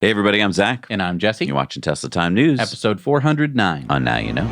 Hey everybody, I'm Zach. And I'm Jesse. You're watching Tesla Time News. Episode 409. On Now You Know.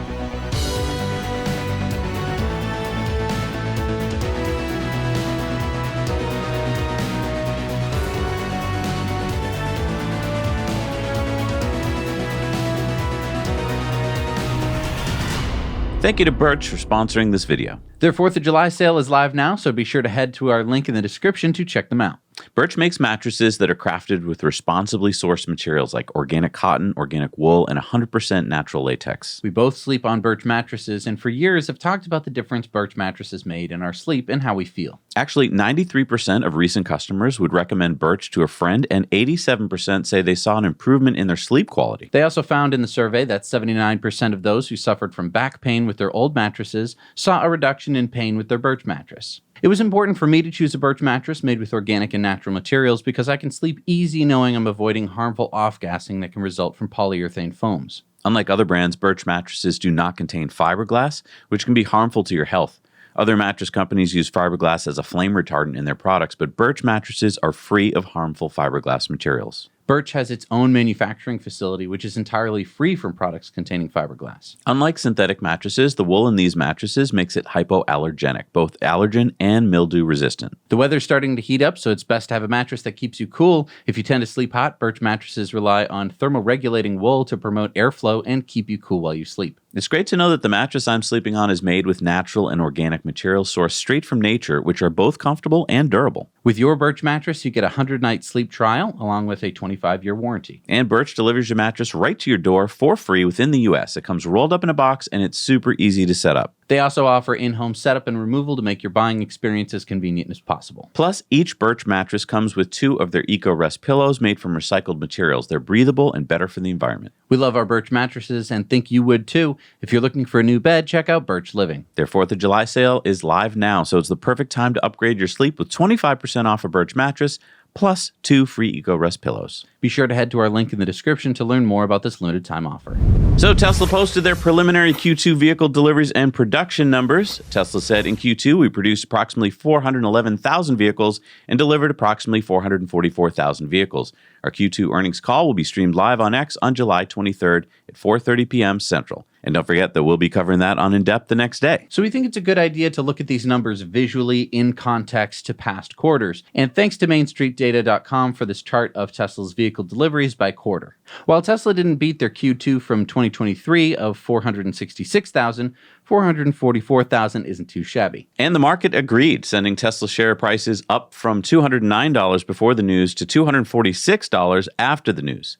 Thank you to Birch for sponsoring this video. Their 4th of July sale is live now, so be sure to head to our link in the description to check them out. Birch makes mattresses that are crafted with responsibly sourced materials like organic cotton, organic wool, and 100% natural latex. We both sleep on Birch mattresses, and for years have talked about the difference Birch mattresses made in our sleep and how we feel. Actually, 93% of recent customers would recommend Birch to a friend, and 87% say they saw an improvement in their sleep quality. They also found in the survey that 79% of those who suffered from back pain with their old mattresses saw a reduction in pain with their Birch mattress. It was important for me to choose a Birch mattress made with organic and natural materials because I can sleep easy knowing I'm avoiding harmful off-gassing that can result from polyurethane foams. Unlike other brands, Birch mattresses do not contain fiberglass, which can be harmful to your health. Other mattress companies use fiberglass as a flame retardant in their products, but Birch mattresses are free of harmful fiberglass materials. Birch has its own manufacturing facility, which is entirely free from products containing fiberglass. Unlike synthetic mattresses, the wool in these mattresses makes it hypoallergenic, both allergen and mildew resistant. The weather's starting to heat up, so it's best to have a mattress that keeps you cool. If you tend to sleep hot, Birch mattresses rely on thermoregulating wool to promote airflow and keep you cool while you sleep. It's great to know that the mattress I'm sleeping on is made with natural and organic materials sourced straight from nature, which are both comfortable and durable. With your Birch mattress, you get a 100-night sleep trial along with a 25-year warranty. And Birch delivers your mattress right to your door for free within the U.S. It comes rolled up in a box and it's super easy to set up. They also offer in-home setup and removal to make your buying experience as convenient as possible. Plus, each Birch mattress comes with 2 of their EcoRest pillows made from recycled materials. They're breathable and better for the environment. We love our Birch mattresses and think you would too. If you're looking for a new bed, check out Birch Living. Their 4th of July sale is live now, so it's the perfect time to upgrade your sleep with 25% off a Birch mattress, plus 2 free EcoRest pillows. Be sure to head to our link in the description to learn more about this limited time offer. So Tesla posted their preliminary Q2 vehicle deliveries and production numbers. Tesla said in Q2 we produced approximately 411,000 vehicles and delivered approximately 444,000 vehicles. Our Q2 earnings call will be streamed live on X on July 23rd at 4:30 p.m. Central. And don't forget that we'll be covering that on In Depth the next day. So we think it's a good idea to look at these numbers visually in context to past quarters. And thanks to MainStreetData.com for this chart of Tesla's vehicle deliveries by quarter. While Tesla didn't beat their Q2 from 2023 of 466,000, 444,000 isn't too shabby. And the market agreed, sending Tesla share prices up from $209 before the news to $246 after the news.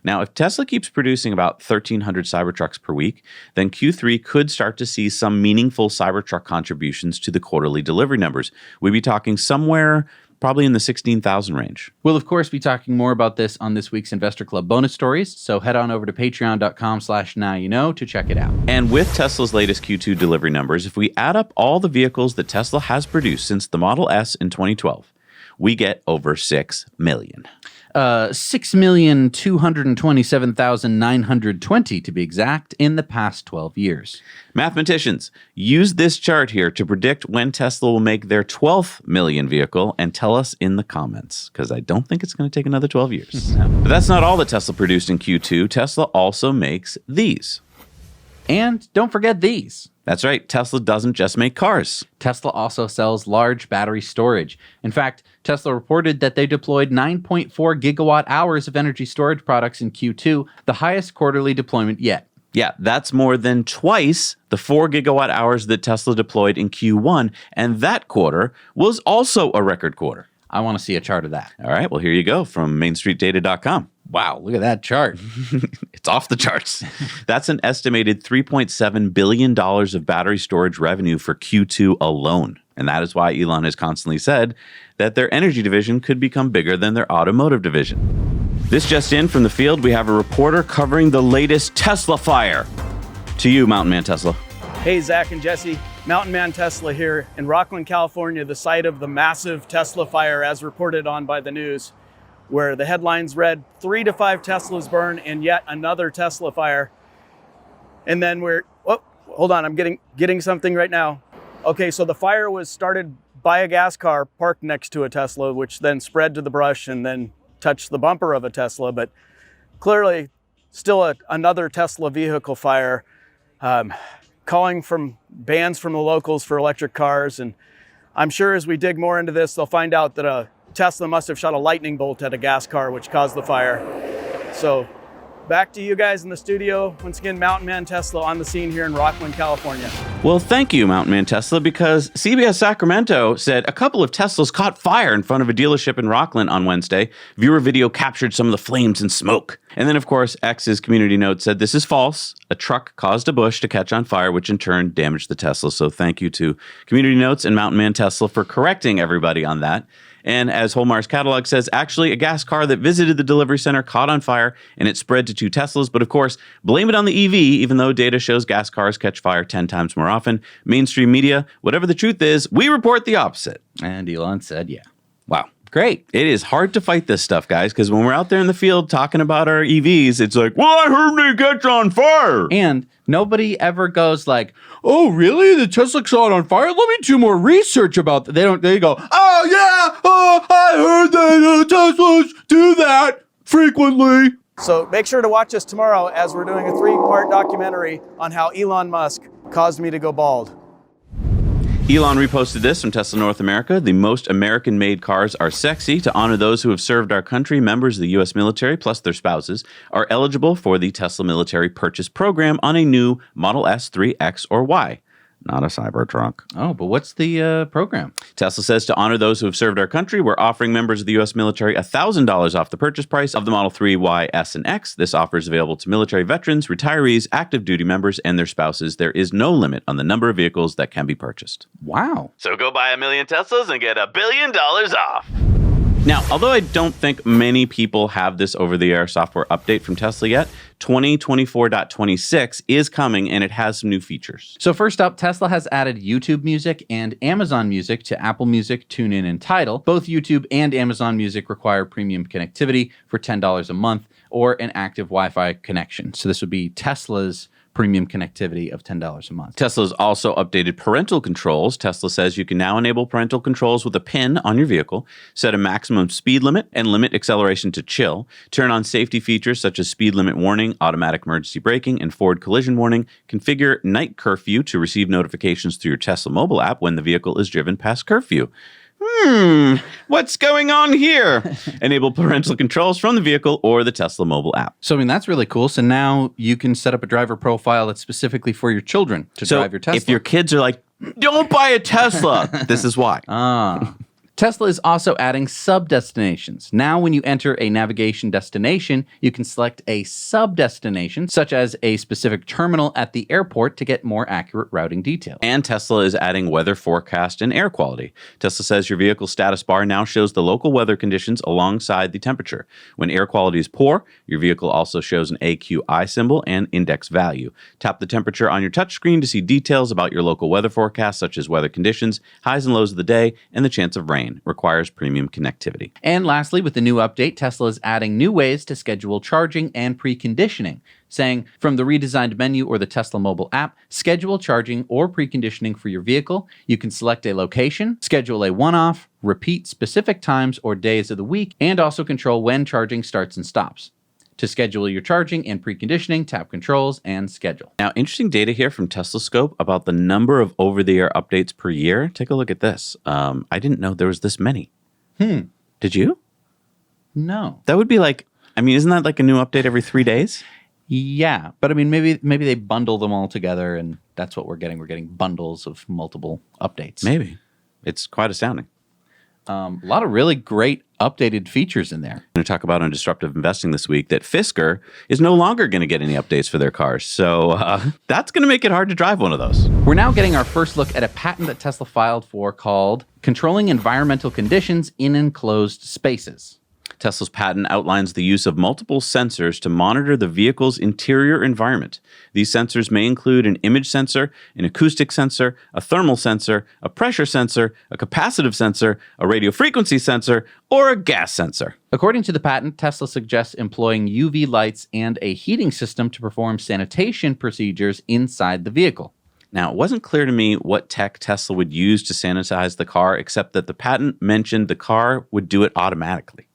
Now, if Tesla keeps producing about 1,300 Cybertrucks per week, then Q3 could start to see some meaningful Cybertruck contributions to the quarterly delivery numbers. We'd be talking somewhere probably in the 16,000 range. We'll, of course, be talking more about this on this week's Investor Club bonus stories, so head on over to patreon.com/nowyouknow to check it out. And with Tesla's latest Q2 delivery numbers, if we add up all the vehicles that Tesla has produced since the Model S in 2012, we get over 6 million. 6,227,920 to be exact in the past 12 years. Mathematicians, use this chart here to predict when Tesla will make their 12th million vehicle and tell us in the comments, because I don't think it's going to take another 12 years. But that's not all that Tesla produced in Q2. Tesla also makes these. And don't forget these. That's right, Tesla doesn't just make cars. Tesla also sells large battery storage. In fact, Tesla reported that they deployed 9.4 gigawatt hours of energy storage products in Q2, the highest quarterly deployment yet. Yeah, that's more than twice the 4 gigawatt hours that Tesla deployed in Q1, and that quarter was also a record quarter. I want to see a chart of that. All right, well, here you go from MainStreetData.com. Wow, look at that chart. It's off the charts. That's an estimated $3.7 billion of battery storage revenue for Q2 alone. And that is why Elon has constantly said that their energy division could become bigger than their automotive division. This just in from the field, we have a reporter covering the latest Tesla fire. To you, Mountain Man Tesla. Hey, Zach and Jesse. Mountain Man Tesla here in Rockland, California, the site of the massive Tesla fire as reported on by the news, where the headlines read 3 to 5 Teslas burn in yet another Tesla fire. And then hold on, I'm getting something right now. Okay, so the fire was started by a gas car parked next to a Tesla, which then spread to the brush and then touched the bumper of a Tesla. But clearly still another Tesla vehicle fire, calling from bans from the locals for electric cars. And I'm sure as we dig more into this, they'll find out that a Tesla must have shot a lightning bolt at a gas car, which caused the fire. So back to you guys in the studio. Once again, Mountain Man Tesla on the scene here in Rockland, California. Well, thank you, Mountain Man Tesla, because CBS Sacramento said a couple of Teslas caught fire in front of a dealership in Rockland on Wednesday. Viewer video captured some of the flames and smoke. And then, of course, X's community note said this is false. A truck caused a bush to catch on fire, which in turn damaged the Tesla. So thank you to Community Notes and Mountain Man Tesla for correcting everybody on that. And as Holmar's catalog says, actually, a gas car that visited the delivery center caught on fire and it spread to 2 Teslas. But of course, blame it on the EV, even though data shows gas cars catch fire 10 times more often. Mainstream media, whatever the truth is, we report the opposite. And Elon said, yeah. Wow. Great. It is hard to fight this stuff, guys, because when we're out there in the field talking about our EVs, it's like, well, I heard they catch on fire. And nobody ever goes like, oh, really? The Tesla caught on fire? Let me do more research about that. They go, oh, yeah, I heard that Teslas do that frequently. So make sure to watch us tomorrow as we're doing a 3-part documentary on how Elon Musk caused me to go bald. Elon reposted this from Tesla North America. The most American-made cars are sexy. To honor those who have served our country, members of the U.S. military, plus their spouses, are eligible for the Tesla Military Purchase Program on a new Model S, 3, X, or Y. Not a Cybertruck. Oh, but what's the program? Tesla says to honor those who have served our country, we're offering members of the U.S. military $1,000 off the purchase price of the Model 3, Y, S, and X. This offer is available to military veterans, retirees, active duty members, and their spouses. There is no limit on the number of vehicles that can be purchased. Wow. So go buy 1 million Teslas and get $1 billion off. Now, although I don't think many people have this over-the-air software update from Tesla yet, 2024.26 is coming, and it has some new features. So first up, Tesla has added YouTube Music and Amazon Music to Apple Music, TuneIn, and Tidal. Both YouTube and Amazon Music require premium connectivity for $10 a month or an active Wi-Fi connection. So this would be Tesla's premium connectivity of $10 a month. Tesla's also updated parental controls. Tesla says you can now enable parental controls with a pin on your vehicle, set a maximum speed limit, and limit acceleration to chill, turn on safety features such as speed limit warning, automatic emergency braking, and forward collision warning, configure night curfew to receive notifications through your Tesla mobile app when the vehicle is driven past curfew. What's going on here? Enable parental controls from the vehicle or the Tesla mobile app. So, I mean, that's really cool. So now you can set up a driver profile that's specifically for your children to drive your Tesla. If your kids are like, don't buy a Tesla, this is why. Tesla is also adding sub-destinations. Now, when you enter a navigation destination, you can select a sub-destination, such as a specific terminal at the airport to get more accurate routing details. And Tesla is adding weather forecast and air quality. Tesla says your vehicle status bar now shows the local weather conditions alongside the temperature. When air quality is poor, your vehicle also shows an AQI symbol and index value. Tap the temperature on your touchscreen to see details about your local weather forecast, such as weather conditions, highs and lows of the day, and the chance of rain. Requires premium connectivity. And lastly, with the new update, Tesla is adding new ways to schedule charging and preconditioning, saying from the redesigned menu or the Tesla mobile app, schedule charging or preconditioning for your vehicle. You can select a location, schedule a one-off, repeat specific times or days of the week, and also control when charging starts and stops. To schedule your charging and preconditioning, tap Controls and Schedule. Now, interesting data here from Tesla Scope about the number of over-the-air updates per year. Take a look at this. I didn't know there was this many. Did you? No. That would be like, I mean, isn't that like a new update every 3 days? Yeah, but I mean, maybe they bundle them all together, and that's what we're getting. We're getting bundles of multiple updates. Maybe. It's quite astounding. A lot of really great updated features in there. I'm going to talk about on Disruptive Investing this week that Fisker is no longer going to get any updates for their cars. So that's going to make it hard to drive one of those. We're now getting our first look at a patent that Tesla filed for called Controlling Environmental Conditions in Enclosed Spaces. Tesla's patent outlines the use of multiple sensors to monitor the vehicle's interior environment. These sensors may include an image sensor, an acoustic sensor, a thermal sensor, a pressure sensor, a capacitive sensor, a radio frequency sensor, or a gas sensor. According to the patent, Tesla suggests employing UV lights and a heating system to perform sanitation procedures inside the vehicle. Now, it wasn't clear to me what tech Tesla would use to sanitize the car, except that the patent mentioned the car would do it automatically.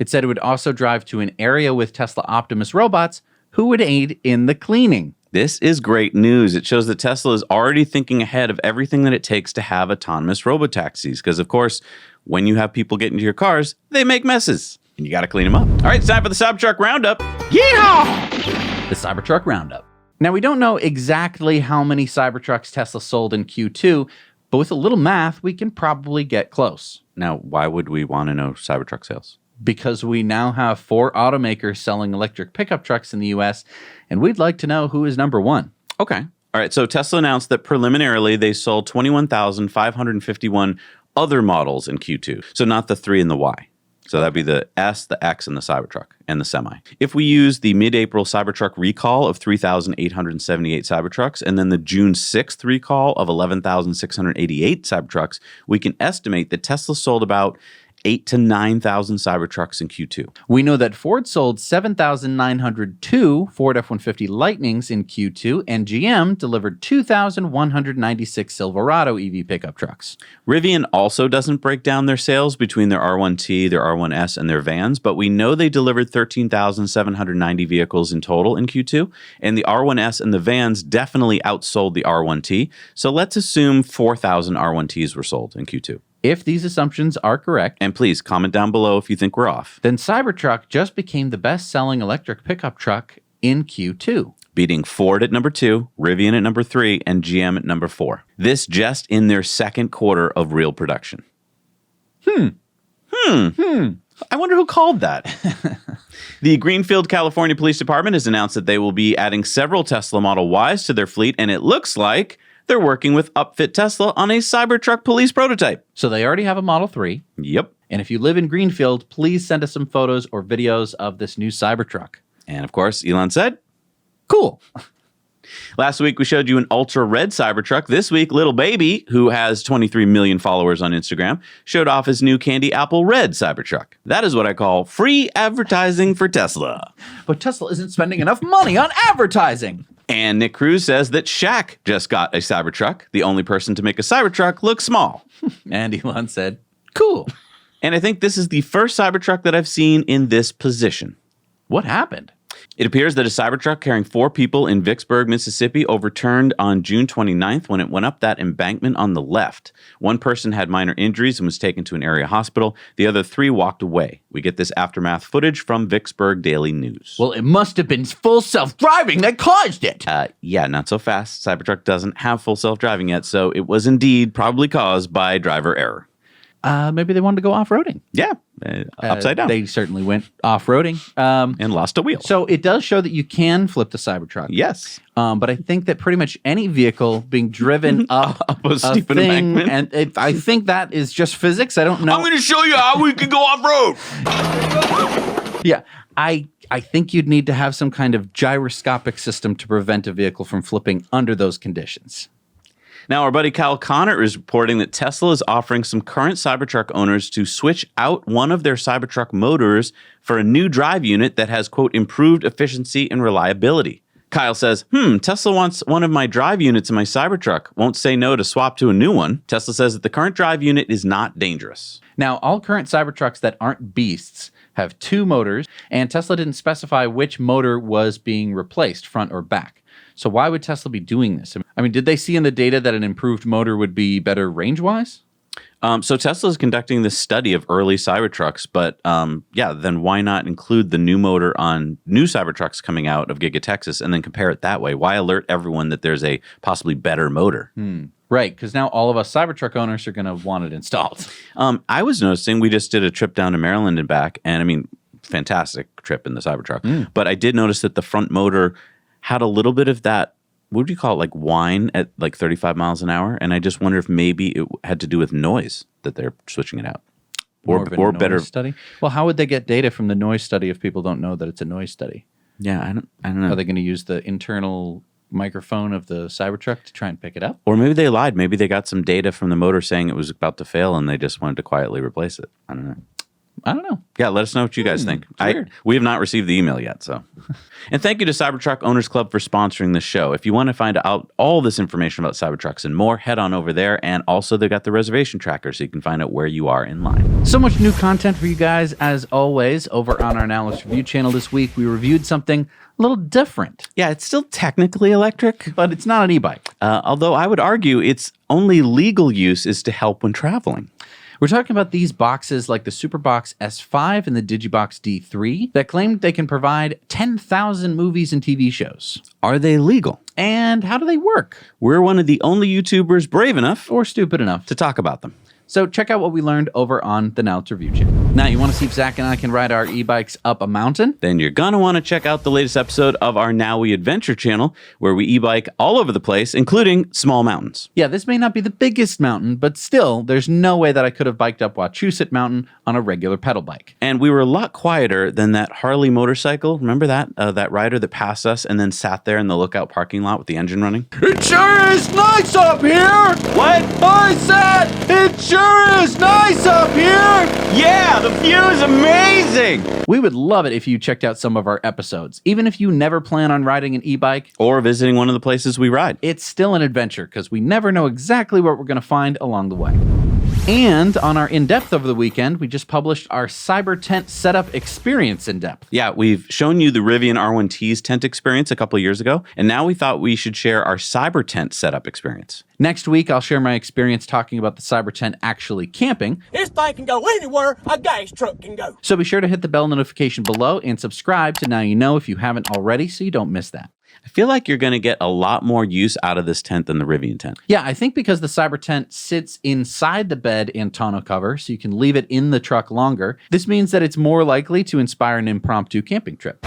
It said it would also drive to an area with Tesla Optimus robots who would aid in the cleaning. This is great news. It shows that Tesla is already thinking ahead of everything that it takes to have autonomous robotaxis. Because, of course, when you have people get into your cars, they make messes. And you got to clean them up. All right, it's time for the Cybertruck Roundup. Yeehaw! The Cybertruck Roundup. Now, we don't know exactly how many Cybertrucks Tesla sold in Q2, but with a little math, we can probably get close. Now, why would we want to know Cybertruck sales? Because we now have 4 automakers selling electric pickup trucks in the US, and we'd like to know who is number 1. Okay. All right, so Tesla announced that preliminarily they sold 21,551 other models in Q2. So not the 3 and the Y. So that'd be the S, the X, and the Cybertruck, and the Semi. If we use the mid-April Cybertruck recall of 3,878 Cybertrucks, and then the June 6th recall of 11,688 Cybertrucks, we can estimate that Tesla sold about 8,000 to 9,000 Cybertrucks in Q2. We know that Ford sold 7,902 Ford F-150 Lightnings in Q2, and GM delivered 2,196 Silverado EV pickup trucks. Rivian also doesn't break down their sales between their R1T, their R1S, and their vans, but we know they delivered 13,790 vehicles in total in Q2, and the R1S and the vans definitely outsold the R1T, so let's assume 4,000 R1Ts were sold in Q2. If these assumptions are correct, and please comment down below if you think we're off, then Cybertruck just became the best-selling electric pickup truck in Q2. Beating Ford at number 2, Rivian at number 3, and GM at number 4. This just in their second quarter of real production. I wonder who called that. The Greenfield, California Police Department has announced that they will be adding several Tesla Model Ys to their fleet, and it looks like they're working with Upfit Tesla on a Cybertruck police prototype. So they already have a Model 3. Yep. And if you live in Greenfield, please send us some photos or videos of this new Cybertruck. And of course, Elon said, cool. Last week, we showed you an ultra-red Cybertruck. This week, Little Baby, who has 23 million followers on Instagram, showed off his new candy apple red Cybertruck. That is what I call free advertising for Tesla. But Tesla isn't spending enough money on advertising. And Nick Cruz says that Shaq just got a Cybertruck. The only person to make a Cybertruck look small. And Elon said, cool. And I think this is the first Cybertruck that I've seen in this position. What happened? It appears that a Cybertruck carrying 4 people in Vicksburg, Mississippi overturned on June 29th when it went up that embankment on the left. One person had minor injuries and was taken to an area hospital. The other 3 walked away. We get this aftermath footage from Vicksburg Daily News. Well, it must have been full self-driving that caused it. Yeah, not so fast. Cybertruck doesn't have full self-driving yet, so it was indeed probably caused by driver error. Maybe they wanted to go off-roading. Yeah, upside down. They certainly went off-roading. And lost a wheel. So it does show that you can flip the Cybertruck. Yes. But I think that pretty much any vehicle being driven up a steep embankment. And I think that is just physics. I don't know. I'm going to show you how we can go off-road. Yeah, I think you'd need to have some kind of gyroscopic system to prevent a vehicle from flipping under those conditions. Now, our buddy Kyle Connor is reporting that Tesla is offering some current Cybertruck owners to switch out one of their Cybertruck motors for a new drive unit that has, quote, improved efficiency and reliability. Kyle says, Tesla wants one of my drive units in my Cybertruck. Won't say no to swap to a new one. Tesla says that the current drive unit is not dangerous. Now, all current Cybertrucks that aren't beasts have 2 motors, and Tesla didn't specify which motor was being replaced, front or back. So why would Tesla be doing this? I mean, did they see in the data that an improved motor would be better range-wise? So Tesla is conducting this study of early Cybertrucks, but then why not include the new motor on new Cybertrucks coming out of Giga Texas and then compare it that way? Why alert everyone that there's a possibly better motor? Right, because now all of us Cybertruck owners are going to want it installed. I was noticing we just did a trip down to Maryland and back, and I mean, fantastic trip in the Cybertruck. But I did notice that the front motor had a little bit of that, what would you call it, like whine at like 35 miles an hour. And I just wonder if maybe it had to do with noise that they're switching it out. Or better study. Well, how would they get data from the noise study if people don't know that it's a noise study? Yeah, I don't know. Are they going to use the internal microphone of the Cybertruck to try and pick it up? Or maybe they lied. Maybe they got some data from the motor saying it was about to fail and they just wanted to quietly replace it. I don't know. I don't know. Yeah, let us know what you guys think. Weird. We have not received the email yet, so. And thank you to Cybertruck Owners Club for sponsoring this show. If you want to find out all this information about Cybertrucks and more, head on over there. And also, they got the reservation tracker, so you can find out where you are in line. So much new content for you guys, as always, over on our Now Let's Review channel this week. We reviewed something a little different. Yeah, it's still technically electric, But it's not an e-bike. although I would argue its only legal use is to help when traveling. We're talking about these boxes like the Superbox S5 and the Digibox D3 that claim they can provide 10,000 movies and TV shows. Are they legal? And how do they work? We're one of the only YouTubers brave enough Or stupid enough. to talk about them. So check out what we learned over on the Now Let's Review channel. Now, you want to see if Zach and I can ride our e-bikes up a mountain? Then you're going to want to check out the latest episode of our Now We Adventure channel, where we e-bike all over the place, including small mountains. Yeah, this may not be the biggest mountain, but still, there's no way that I could have biked up Wachusett Mountain on a regular pedal bike. And we were a lot quieter than that Harley motorcycle. Remember that? That rider that passed us and then sat there in the lookout parking lot with the engine running? It sure is nice up here! What? I said, it sure is nice up here! Yeah, the view is amazing! We would love it if you checked out some of our episodes. Even if you never plan on riding an e-bike, Or visiting one of the places we ride. it's still an adventure because we never know exactly what we're going to find along the way. And on our in-depth over the weekend, we just published our cyber tent setup experience in-depth. Yeah, we've shown you the Rivian R1T's tent experience a couple of years ago, and now we thought we should share our cyber tent setup experience. Next week, I'll share my experience talking about the cyber tent actually camping. This thing can go anywhere a gas truck can go. So be sure to hit the bell notification below and subscribe to Now You Know if you haven't already so you don't miss that. I feel like you're going to get a lot more use out of this tent than the Rivian tent. Yeah, I think because the cyber tent sits inside the bed and tonneau cover, so you can leave it in the truck longer, this means that it's more likely to inspire an impromptu camping trip.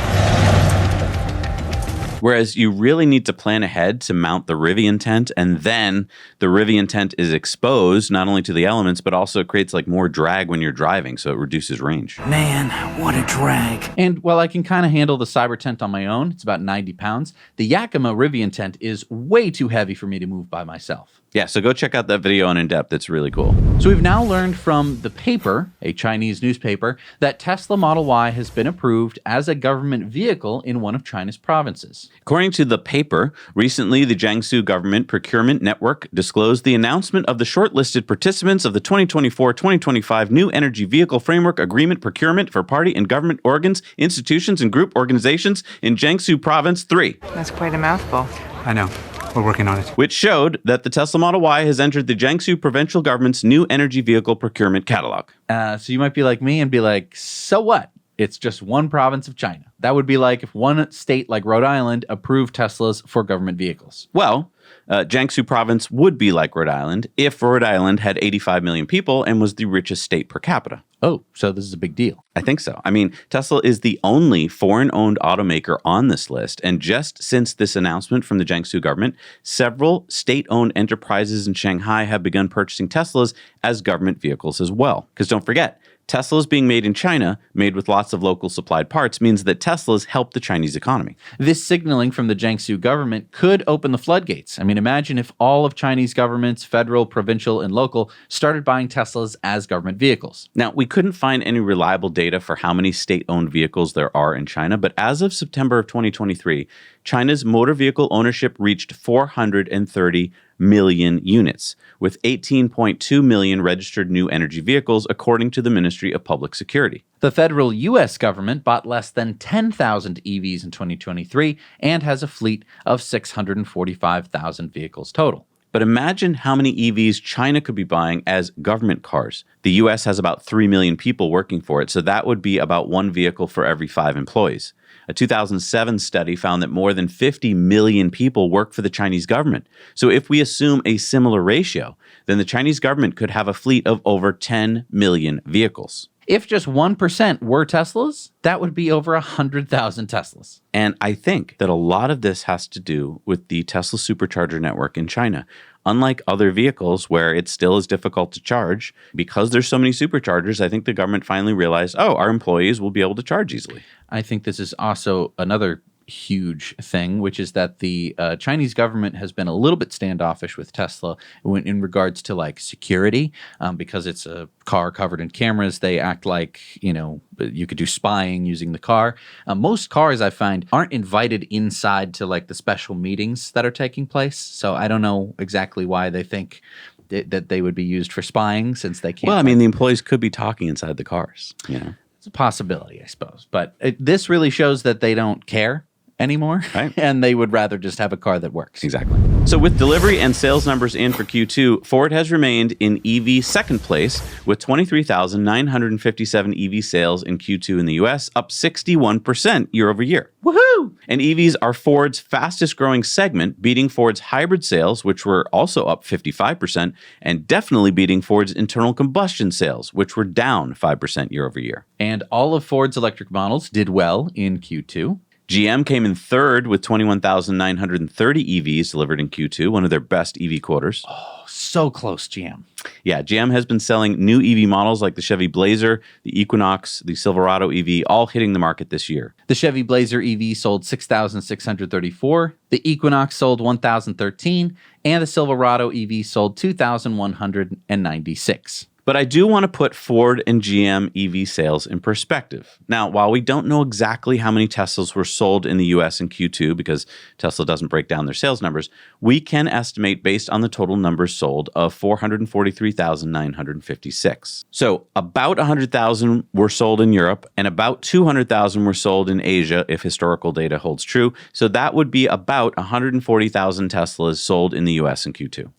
Whereas you really need to plan ahead to mount the Rivian tent, and then the Rivian tent is exposed not only to the elements, but also it creates like more drag when you're driving, so it reduces range. Man, what a drag. And while I can kind of handle the cyber tent on my own, it's about 90 pounds, the Yakima Rivian tent is way too heavy for me to move by myself. Yeah, so go check out that video on In-Depth. It's really cool. So we've now learned from The Paper, a Chinese newspaper, that Tesla Model Y has been approved as a government vehicle in one of China's provinces. According to The Paper, recently the Jiangsu Government Procurement Network disclosed the announcement of the shortlisted participants of the 2024-2025 New Energy Vehicle Framework Agreement procurement for party and government organs, institutions, and group organizations in Jiangsu Province 3. That's quite a mouthful. I know. We're working on it. Which showed that the Tesla Model Y has entered the Jiangsu Provincial Government's New Energy Vehicle Procurement Catalog. So you might be like me and be like, so what? It's just one province of China. That would be like if one state like Rhode Island approved Teslas for government vehicles. Well, Jiangsu Province would be like Rhode Island if Rhode Island had 85 million people and was the richest state per capita. Oh, so this is a big deal. I think so. I mean, Tesla is the only foreign-owned automaker on this list, and just since this announcement from the Jiangsu government, several state-owned enterprises in Shanghai have begun purchasing Teslas as government vehicles as well. Because don't forget, Teslas being made in China, made with lots of local supplied parts, means that Teslas help the Chinese economy. This signaling from the Jiangsu government could open the floodgates. I mean, imagine if all of Chinese governments, federal, provincial, and local, started buying Teslas as government vehicles. Now, we couldn't find any reliable data for how many state-owned vehicles there are in China, but as of September of 2023, China's motor vehicle ownership reached 430 million units, with 18.2 million registered new energy vehicles, according to the Ministry of Public Security. The federal U.S. government bought less than 10,000 EVs in 2023 and has a fleet of 645,000 vehicles total. But imagine how many EVs China could be buying as government cars. The U.S. has about 3 million people working for it, so that would be about one vehicle for every 5 employees. A 2007 study found that more than 50 million people work for the Chinese government. So if we assume a similar ratio, then the Chinese government could have a fleet of over 10 million vehicles. If just 1% were Teslas, that would be over 100,000 Teslas. And I think that a lot of this has to do with the Tesla Supercharger network in China. Unlike other vehicles where it still is difficult to charge, because there's so many superchargers, I think the government finally realized, oh, our employees will be able to charge easily. I think this is also another huge thing, which is that the Chinese government has been a little bit standoffish with Tesla in regards to like security, because it's a car covered in cameras. They act like, you could do spying using the car. Most cars I find aren't invited inside to like the special meetings that are taking place. So I don't know exactly why they think that they would be used for spying, since they can't. Well, I mean, the employees could be talking inside the cars, It's a possibility, I suppose. But this really shows that they don't care anymore, right? And they would rather just have a car that works. Exactly. So with delivery and sales numbers in for Q2, Ford has remained in EV second place with 23,957 EV sales in Q2 in the US, up 61% year over year. Woohoo! And EVs are Ford's fastest growing segment, beating Ford's hybrid sales, which were also up 55%, and definitely beating Ford's internal combustion sales, which were down 5% year over year. And all of Ford's electric models did well in Q2. GM came in third with 21,930 EVs delivered in Q2, one of their best EV quarters. Oh, so close, GM. Yeah, GM has been selling new EV models like the Chevy Blazer, the Equinox, the Silverado EV, all hitting the market this year. The Chevy Blazer EV sold 6,634, the Equinox sold 1,013, and the Silverado EV sold 2,196. But I do want to put Ford and GM EV sales in perspective. Now, while we don't know exactly how many Teslas were sold in the US in Q2 because Tesla doesn't break down their sales numbers, we can estimate based on the total numbers sold of 443,956. So about 100,000 were sold in Europe and about 200,000 were sold in Asia if historical data holds true. So that would be about 140,000 Teslas sold in the US in Q2.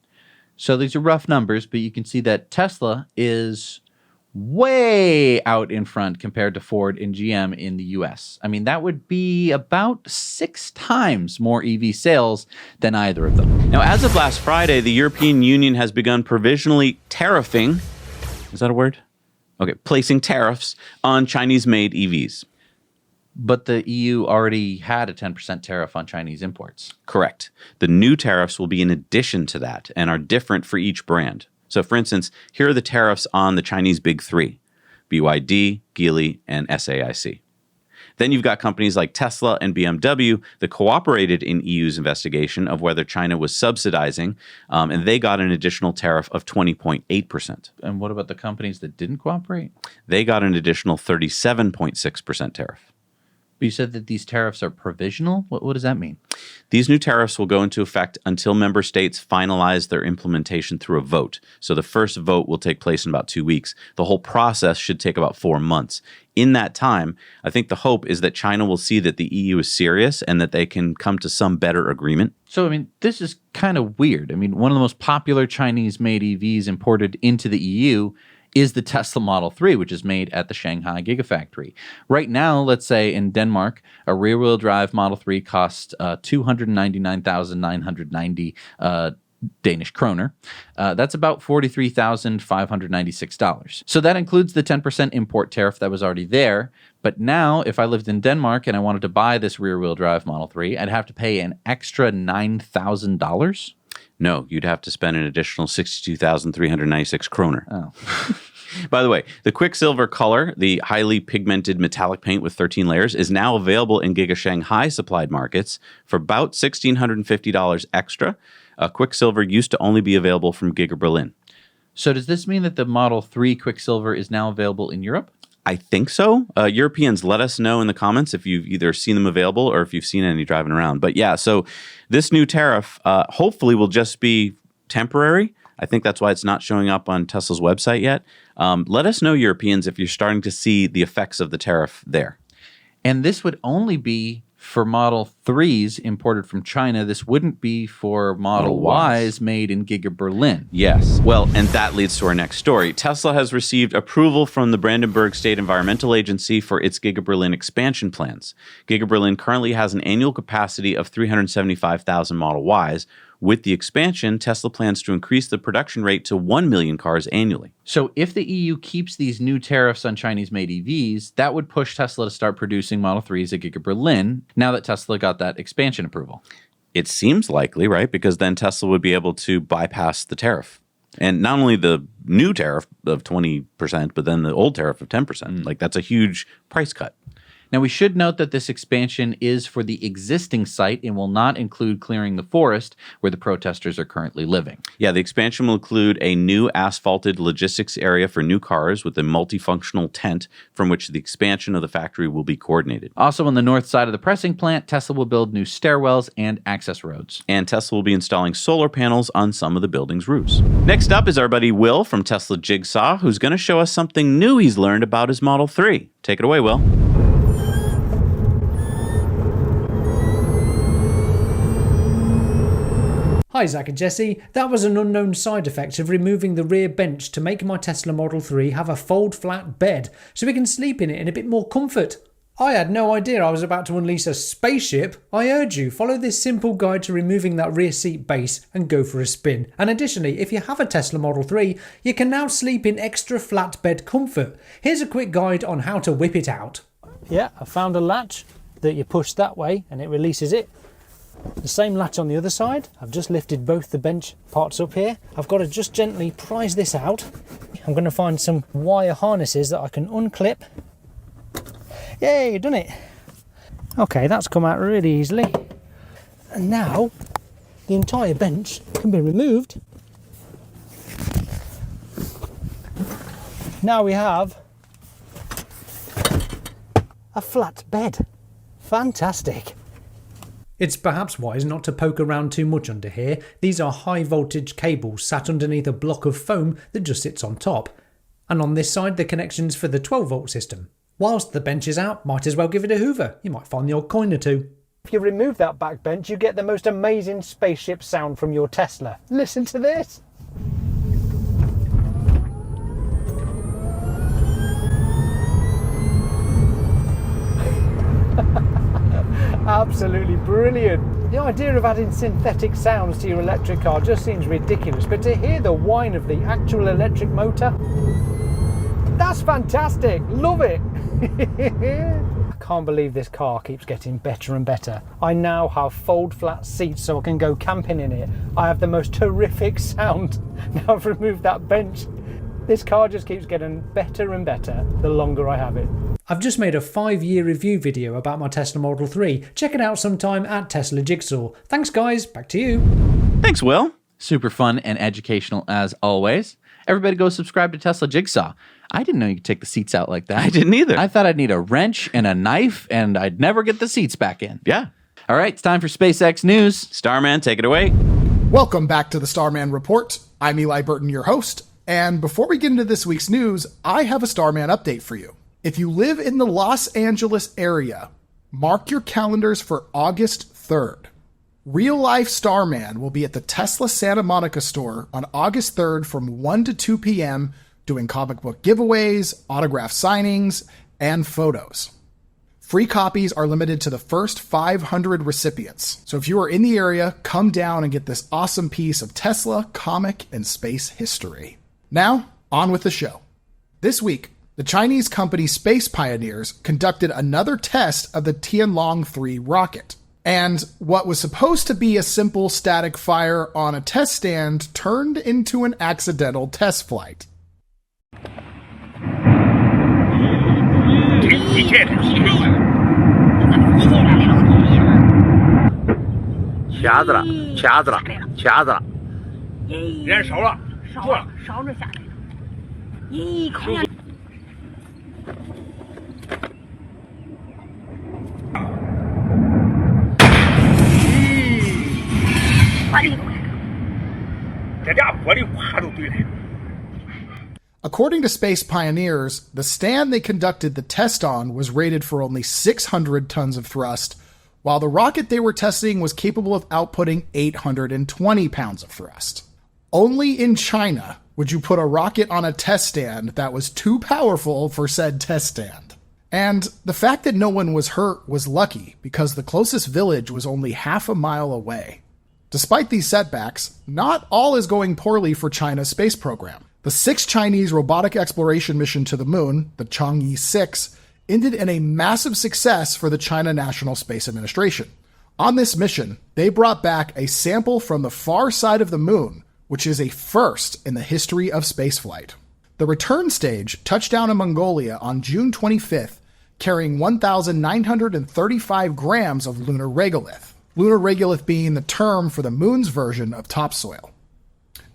So these are rough numbers, but you can see that Tesla is way out in front compared to Ford and GM in the US. I mean, that would be about 6 times more EV sales than either of them. Now, as of last Friday, the European Union has begun provisionally tariffing, is that a word? Okay, placing tariffs on Chinese-made EVs. But the EU already had a 10% tariff on Chinese imports. Correct. The new tariffs will be in addition to that and are different for each brand. So, for instance, here are the tariffs on the Chinese big three, BYD, Geely, and SAIC. Then you've got companies like Tesla and BMW that cooperated in EU's investigation of whether China was subsidizing, and they got an additional tariff of 20.8%. And what about the companies that didn't cooperate? They got an additional 37.6% tariff. But you said that these tariffs are provisional? What does that mean? These new tariffs will go into effect until member states finalize their implementation through a vote. So the first vote will take place in about 2 weeks. The whole process should take about 4 months. In that time, I think the hope is that China will see that the EU is serious and that they can come to some better agreement. So, I mean, this is kind of weird. I mean, one of the most popular Chinese-made EVs imported into the EU is the Tesla Model 3, which is made at the Shanghai Gigafactory. Right now, let's say in Denmark, a rear-wheel drive Model 3 costs 299,990 Danish kroner. That's about $43,596. So that includes the 10% import tariff that was already there. But now, if I lived in Denmark and I wanted to buy this rear-wheel drive Model 3, I'd have to pay an extra $9,000. No, you'd have to spend an additional 62,396 kroner. Oh. By the way, the Quicksilver color, the highly pigmented metallic paint with 13 layers, is now available in Giga Shanghai supplied markets for about $1,650 extra. Quicksilver used to only be available from GigaBerlin. So does this mean that the Model 3 Quicksilver is now available in Europe? I think so. Europeans, let us know in the comments if you've either seen them available or if you've seen any driving around. But yeah, so this new tariff hopefully will just be temporary. I think that's why it's not showing up on Tesla's website yet. Let us know, Europeans, if you're starting to see the effects of the tariff there. And this would only be for Model 3s imported from China. This wouldn't be for Model Ys made in GigaBerlin. Yes. Well, and that leads to our next story. Tesla has received approval from the Brandenburg State Environmental Agency for its GigaBerlin expansion plans. GigaBerlin currently has an annual capacity of 375,000 Model Ys. With the expansion, Tesla plans to increase the production rate to 1 million cars annually. So if the EU keeps these new tariffs on Chinese-made EVs, that would push Tesla to start producing Model 3s at GigaBerlin now that Tesla got that expansion approval. It seems likely, right? Because then Tesla would be able to bypass the tariff. And not only the new tariff of 20%, but then the old tariff of 10%. Like, that's a huge price cut. Now, we should note that this expansion is for the existing site and will not include clearing the forest where the protesters are currently living. Yeah, the expansion will include a new asphalted logistics area for new cars with a multifunctional tent from which the expansion of the factory will be coordinated. Also, on the north side of the pressing plant, Tesla will build new stairwells and access roads. And Tesla will be installing solar panels on some of the building's roofs. Next up is our buddy Will from TeslaJigsaw, who's going to show us something new he's learned about his Model 3. Take it away, Will. Hi Zach and Jesse, that was an unknown side effect of removing the rear bench to make my Tesla Model 3 have a fold flat bed so we can sleep in it in a bit more comfort. I had no idea I was about to unleash a spaceship. I urge you, follow this simple guide to removing that rear seat base and go for a spin. And additionally, if you have a Tesla Model 3, you can now sleep in extra flat bed comfort. Here's a quick guide on how to whip it out. Yeah, I found a latch that you push that way and it releases it. The same latch on the other side. I've just lifted both the bench parts up here. I've got to just gently prise this out. I'm going to find some wire harnesses that I can unclip. Yay, done it. Okay, that's come out really easily. And now the entire bench can be removed. Now we have a flat bed. Fantastic. It's perhaps wise not to poke around too much under here. These are high voltage cables sat underneath a block of foam that just sits on top. And on this side the connections for the 12 volt system. Whilst the bench is out, might as well give it a hoover. You might find the odd coin or two. If you remove that back bench, you get the most amazing spaceship sound from your Tesla. Listen to this. Absolutely brilliant. The idea of adding synthetic sounds to your electric car just seems ridiculous, but to hear the whine of the actual electric motor, that's fantastic. Love it. I can't believe this car keeps getting better and better. I now have fold flat seats so I can go camping in it. I have the most terrific sound. Now I've removed that bench. This car just keeps getting better and better the longer I have it. I've just made a 5-year review video about my Tesla Model 3. Check it out sometime at TeslaJigsaw. Thanks guys, back to you. Thanks, Will. Super fun and educational as always. Everybody go subscribe to TeslaJigsaw. I didn't know you could take the seats out like that. I didn't either. I thought I'd need a wrench and a knife and I'd never get the seats back in. Yeah. All right, it's time for SpaceX news. Starman, take it away. Welcome back to the Starman Report. I'm Eli Burton, your host. And before we get into this week's news, I have a Starman update for you. If you live in the Los Angeles area, mark your calendars for August 3rd. Real life Starman will be at the Tesla Santa Monica store on August 3rd from 1 to 2 p.m. doing comic book giveaways, autograph signings, and photos. Free copies are limited to the first 500 recipients. So if you are in the area, come down and get this awesome piece of Tesla, comic, and space history. Now, on with the show. This week, the Chinese company Space Pioneers conducted another test of the Tianlong 3 rocket. And what was supposed to be a simple static fire on a test stand turned into an accidental test flight. According to Space Pioneers, the stand they conducted the test on was rated for only 600 tons of thrust, while the rocket they were testing was capable of outputting 820 pounds of thrust. Only in China would you put a rocket on a test stand that was too powerful for said test stand. And the fact that no one was hurt was lucky, because the closest village was only half a mile away. Despite these setbacks, not all is going poorly for China's space program. The 6th Chinese robotic exploration mission to the moon, the Chang'e 6, ended in a massive success for the China National Space Administration. On this mission, they brought back a sample from the far side of the moon, which is a first in the history of spaceflight. The return stage touched down in Mongolia on June 25th, carrying 1,935 grams of lunar regolith. Lunar regolith being the term for the moon's version of topsoil.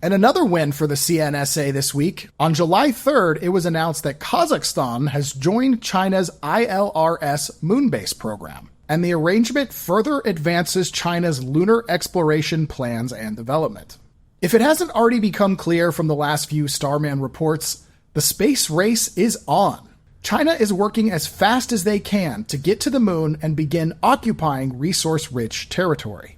And another win for the CNSA this week. On July 3rd, it was announced that Kazakhstan has joined China's ILRS moonbase program, and the arrangement further advances China's lunar exploration plans and development. If it hasn't already become clear from the last few Starman reports, the space race is on. China is working as fast as they can to get to the moon and begin occupying resource-rich territory.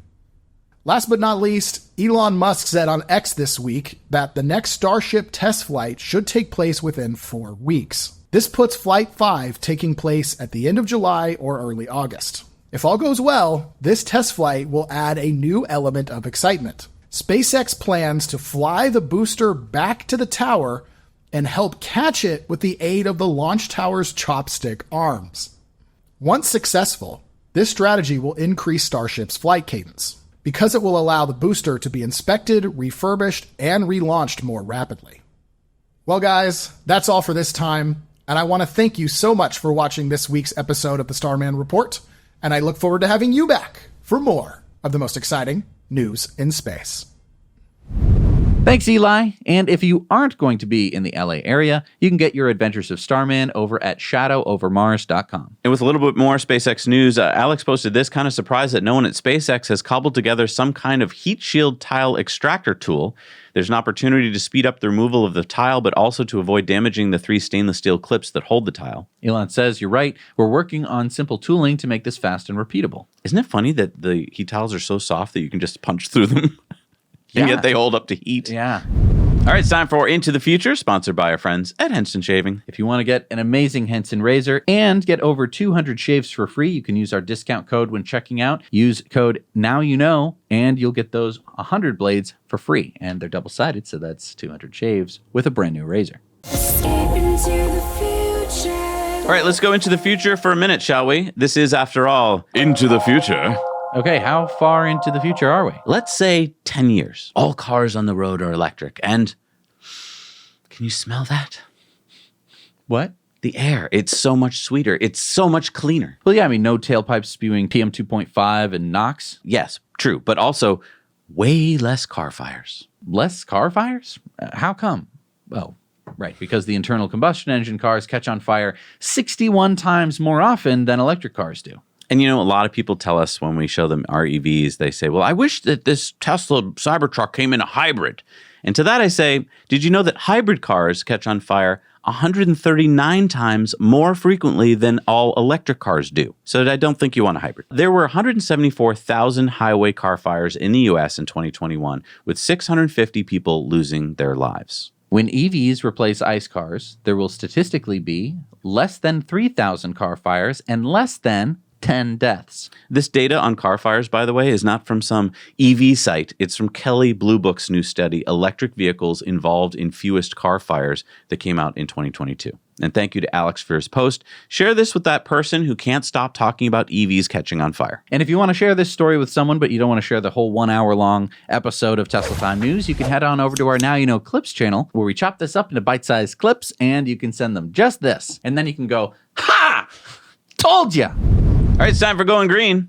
Last but not least, Elon Musk said on X this week that the next Starship test flight should take place within 4 weeks. This puts Flight 5 taking place at the end of July or early August. If all goes well, this test flight will add a new element of excitement. SpaceX plans to fly the booster back to the tower and help catch it with the aid of the launch tower's chopstick arms. Once successful, this strategy will increase Starship's flight cadence, because it will allow the booster to be inspected, refurbished, and relaunched more rapidly. Well, guys, that's all for this time, and I want to thank you so much for watching this week's episode of the Starman Report, and I look forward to having you back for more of the most exciting news in space. Thanks, Eli. And if you aren't going to be in the LA area, you can get your Adventures of Starman over at shadowovermars.com. And with a little bit more SpaceX news, Alex posted this, kind of surprised that no one at SpaceX has cobbled together some kind of heat shield tile extractor tool. There's an opportunity to speed up the removal of the tile, but also to avoid damaging the 3 stainless steel clips that hold the tile. Elon says, you're right, we're working on simple tooling to make this fast and repeatable. Isn't it funny that the heat tiles are so soft that you can just punch through them? And yet they hold up to heat. Yeah. All right, it's time for Into the Future, sponsored by our friends at Henson Shaving. If you want to get an amazing Henson razor and get over 200 shaves for free, you can use our discount code when checking out. Use code NOWYOUKNOW, and you'll get those 100 blades for free. And they're double-sided, so that's 200 shaves with a brand new razor. All right, let's go into the future for a minute, shall we? This is, after all, Into the Future. Okay, how far into the future are we? Let's say 10 years. All cars on the road are electric. And can you smell that? What? The air. It's so much sweeter. It's so much cleaner. Well, yeah, I mean, no tailpipes spewing PM 2.5 and NOx. Yes, true. But also way less car fires. Less car fires? How come? Oh, right, because the internal combustion engine cars catch on fire 61 times more often than electric cars do. And you know, a lot of people tell us when we show them our EVs, they say, well, I wish that this Tesla Cybertruck came in a hybrid. And to that I say, did you know that hybrid cars catch on fire 139 times more frequently than all electric cars do? So I don't think you want a hybrid. There were 174,000 highway car fires in the US in 2021, with 650 people losing their lives. When EVs replace ICE cars, there will statistically be less than 3,000 car fires and less than 10 deaths. This data on car fires, by the way, is not from some EV site. It's from Kelley Blue Book's new study, Electric Vehicles Involved in Fewest Car Fires, that came out in 2022. And thank you to Alex for his post. Share this with that person who can't stop talking about EVs catching on fire. And if you want to share this story with someone, but you don't want to share the whole 1 hour long episode of Tesla Time News, you can head on over to our Now You Know Clips channel, where we chop this up into bite-sized clips, and you can send them just this. And then you can go, ha! Told ya! All right, it's time for Going Green.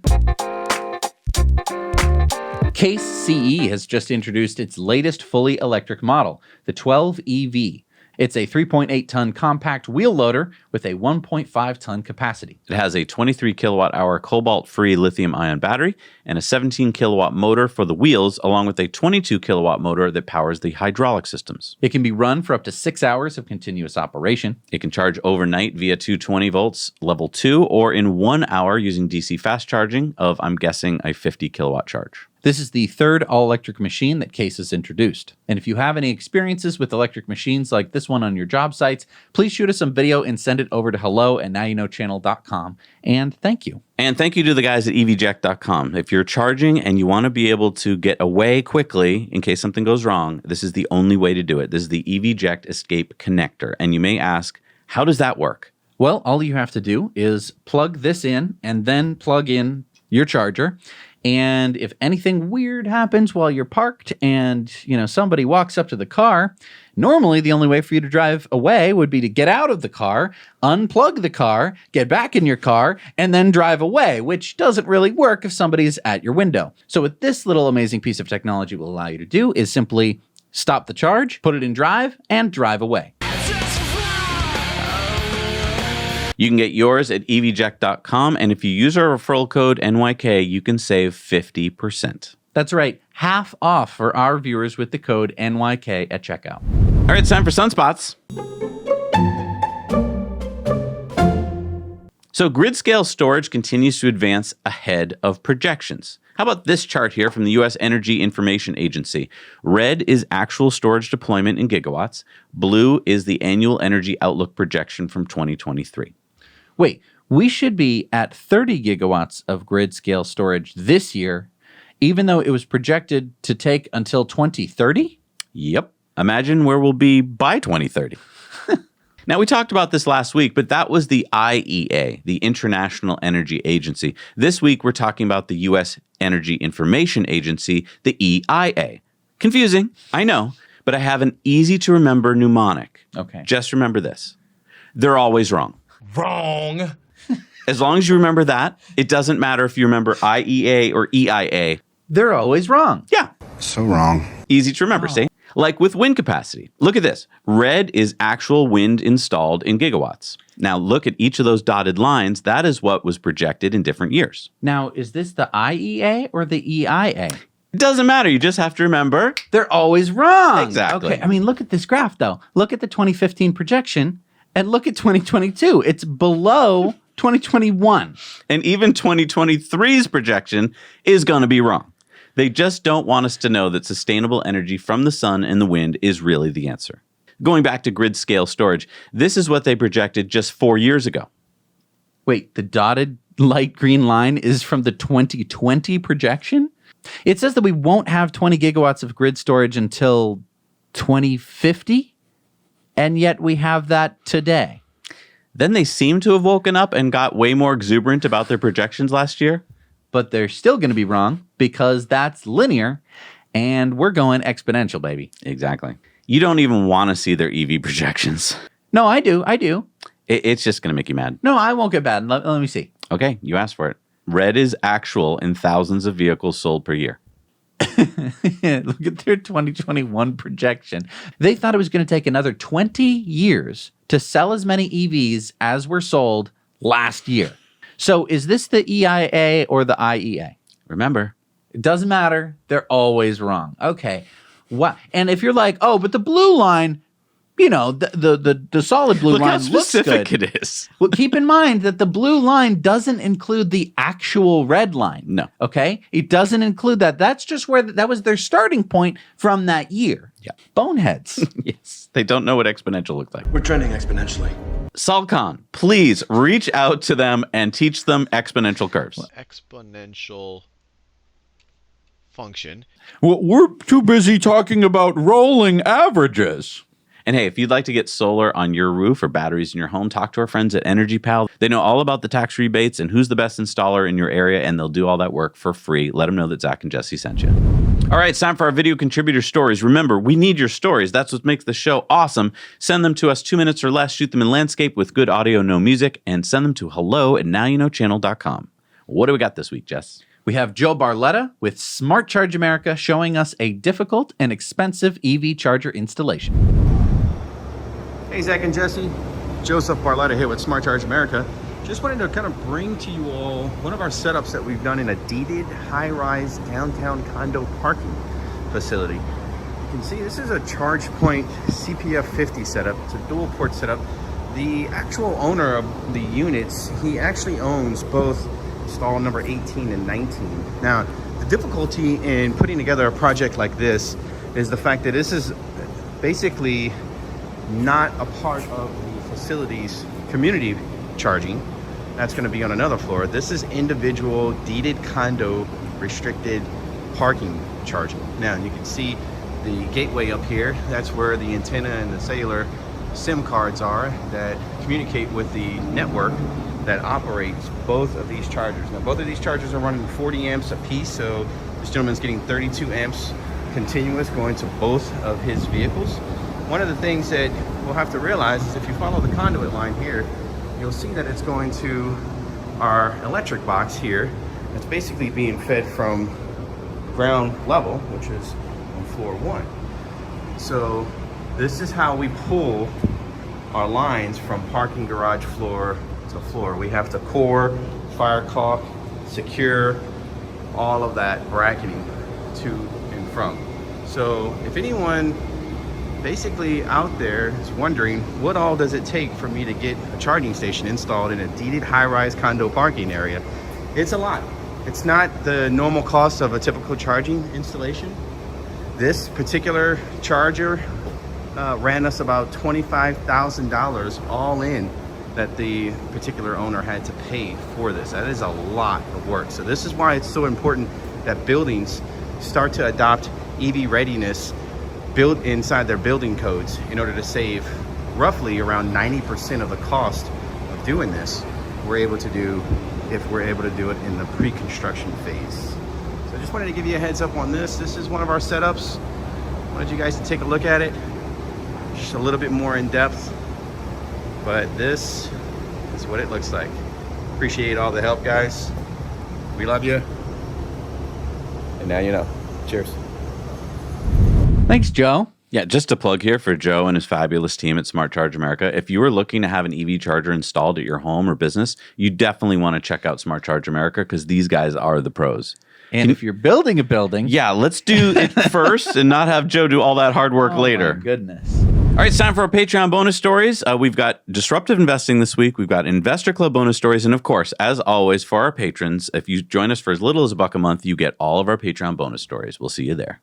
Case CE has just introduced its latest fully electric model, the 12 EV. It's a 3.8-ton compact wheel loader with a 1.5-ton capacity. It has a 23 kilowatt-hour cobalt-free lithium-ion battery and a 17 kilowatt motor for the wheels, along with a 22 kilowatt motor that powers the hydraulic systems. It can be run for up to 6 hours of continuous operation. It can charge overnight via 220 volts level 2 or in 1 hour using DC fast charging of, I'm guessing, a 50 kilowatt charge. This is the third all-electric machine that Case has introduced. And if you have any experiences with electric machines like this one on your job sites, please shoot us some video and send it over to hello@nowyouknowchannel.com. And thank you. And thank you to the guys at evjack.com. If you're charging and you want to be able to get away quickly in case something goes wrong, this is the only way to do it. This is the EVJect Escape Connector. And you may ask, how does that work? Well, all you have to do is plug this in and then plug in your charger. And if anything weird happens while you're parked and, somebody walks up to the car, normally the only way for you to drive away would be to get out of the car, unplug the car, get back in your car, and then drive away, which doesn't really work if somebody's at your window. So what this little amazing piece of technology will allow you to do is simply stop the charge, put it in drive, and drive away. You can get yours at evject.com, and if you use our referral code NYK, you can save 50%. That's right, half off for our viewers with the code NYK at checkout. All right, it's time for Sunspots. So grid scale storage continues to advance ahead of projections. How about this chart here from the U.S. Energy Information Agency? Red is actual storage deployment in gigawatts. Blue is the annual energy outlook projection from 2023. Wait, we should be at 30 gigawatts of grid scale storage this year, even though it was projected to take until 2030? Yep. Imagine where we'll be by 2030. Now, we talked about this last week, but that was the IEA, the International Energy Agency. This week, we're talking about the U.S. Energy Information Agency, the EIA. Confusing, I know, but I have an easy-to-remember mnemonic. Okay. Just remember this. They're always wrong. Wrong. As long as you remember that, it doesn't matter if you remember IEA or EIA. They're always wrong. Yeah. So wrong. Easy to remember, see? Like with wind capacity. Look at this. Red is actual wind installed in gigawatts. Now look at each of those dotted lines. That is what was projected in different years. Now, is this the IEA or the EIA? It doesn't matter. You just have to remember. They're always wrong. Exactly. Okay, I mean, look at this graph, though. Look at the 2015 projection and look at 2022. It's below 2021. And even 2023's projection is going to be wrong. They just don't want us to know that sustainable energy from the sun and the wind is really the answer. Going back to grid scale storage, this is what they projected just 4 years ago. Wait, the dotted light green line is from the 2020 projection? It says that we won't have 20 gigawatts of grid storage until 2050, and yet we have that today. Then they seem to have woken up and got way more exuberant about their projections last year. But they're still going to be wrong because that's linear, and we're going exponential, baby. Exactly. You don't even want to see their EV projections. No, I do. It's just going to make you mad. No, I won't get bad. Let me see. Okay, you asked for it. Red is actual in thousands of vehicles sold per year. Look at their 2021 projection. They thought it was going to take another 20 years to sell as many EVs as were sold last year. So is this the EIA or the IEA? Remember, it doesn't matter. They're always wrong. Okay. What? And if you're like, oh, but the blue line, the solid blue look line how specific looks good. it is. Well, keep in mind that the blue line doesn't include the actual red line. No. Okay? It doesn't include that. That's just where that was their starting point from that year. Yeah. Boneheads. Yes. They don't know what exponential looks like. We're trending exponentially. Salcon, please reach out to them and teach them exponential curves. Exponential function. Well, we're too busy talking about rolling averages. And hey, if you'd like to get solar on your roof or batteries in your home, talk to our friends at EnergyPal. They know all about the tax rebates and who's the best installer in your area, and they'll do all that work for free. Let them know that Zach and Jesse sent you. All right, it's time for our video contributor stories. Remember, we need your stories. That's what makes the show awesome. Send them to us 2 minutes or less. Shoot them in landscape with good audio, no music, and send them to hello@nowyouknowchannel.com. What do we got this week, Jess? We have Joe Barletta with Smart Charge America showing us a difficult and expensive EV charger installation. Hey, Zach and Jesse. Joseph Barletta here with Smart Charge America. Just wanted to kind of bring to you all one of our setups that we've done in a deeded high-rise downtown condo parking facility. You can see this is a ChargePoint CPF 50 setup. It's a dual port setup. The actual owner of the units, he actually owns both stall number 18 and 19. Now, the difficulty in putting together a project like this is the fact that this is basically not a part of the facility's community charging. That's going to be on another floor. This is individual deeded condo restricted parking charging. Now you can see the gateway up here. That's where the antenna and the cellular SIM cards are that communicate with the network. that operates both of these chargers. Now, both of these chargers are running 40 amps a piece, so this gentleman's getting 32 amps continuous going to both of his vehicles. One of the things that we'll have to realize is if you follow the conduit line here, you'll see that it's going to our electric box here. It's basically being fed from ground level, which is on floor 1. So this is how we pull our lines from parking garage floor to floor. We have to core, fire caulk, secure, all of that bracketing to and from. So if anyone basically out there is wondering what all does it take for me to get a charging station installed in a deeded high-rise condo parking area, it's a lot. It's not the normal cost of a typical charging installation. This particular charger ran us about $25,000 all in that the particular owner had to pay for this. That is a lot of work. So this is why it's so important that buildings start to adopt EV readiness built inside their building codes in order to save roughly around 90% of the cost of doing this. We're able to do if we're able to do it in the pre-construction phase. So I just wanted to give you a heads up on this. This is one of our setups. I wanted you guys to take a look at it. Just a little bit more in depth, but this is what it looks like. Appreciate all the help, guys. We love you. And now you know. Cheers. Thanks, Joe. Yeah, just a plug here for Joe and his fabulous team at Smart Charge America. If you are looking to have an EV charger installed at your home or business, you definitely want to check out Smart Charge America because these guys are the pros. And if you're building a building... Yeah, let's do it first and not have Joe do all that hard work later. My goodness. All right, it's time for our Patreon bonus stories. We've got disruptive investing this week. We've got Investor Club bonus stories. And of course, as always, for our patrons, if you join us for as little as $1 a month, you get all of our Patreon bonus stories. We'll see you there.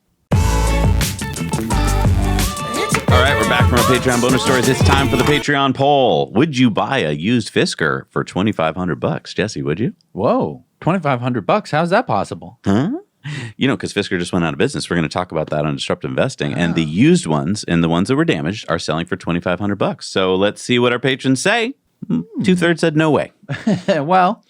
All right, we're back from our Patreon bonus stories. It's time for the Patreon poll. Would you buy a used Fisker for $2,500? Jesse, would you? Whoa, $2,500? How's that possible? Huh? You know, because Fisker just went out of business. We're going to talk about that on Disruptive Investing. And the used ones and the ones that were damaged are selling for $2,500. So let's see what our patrons say. 2/3 said no way. Well,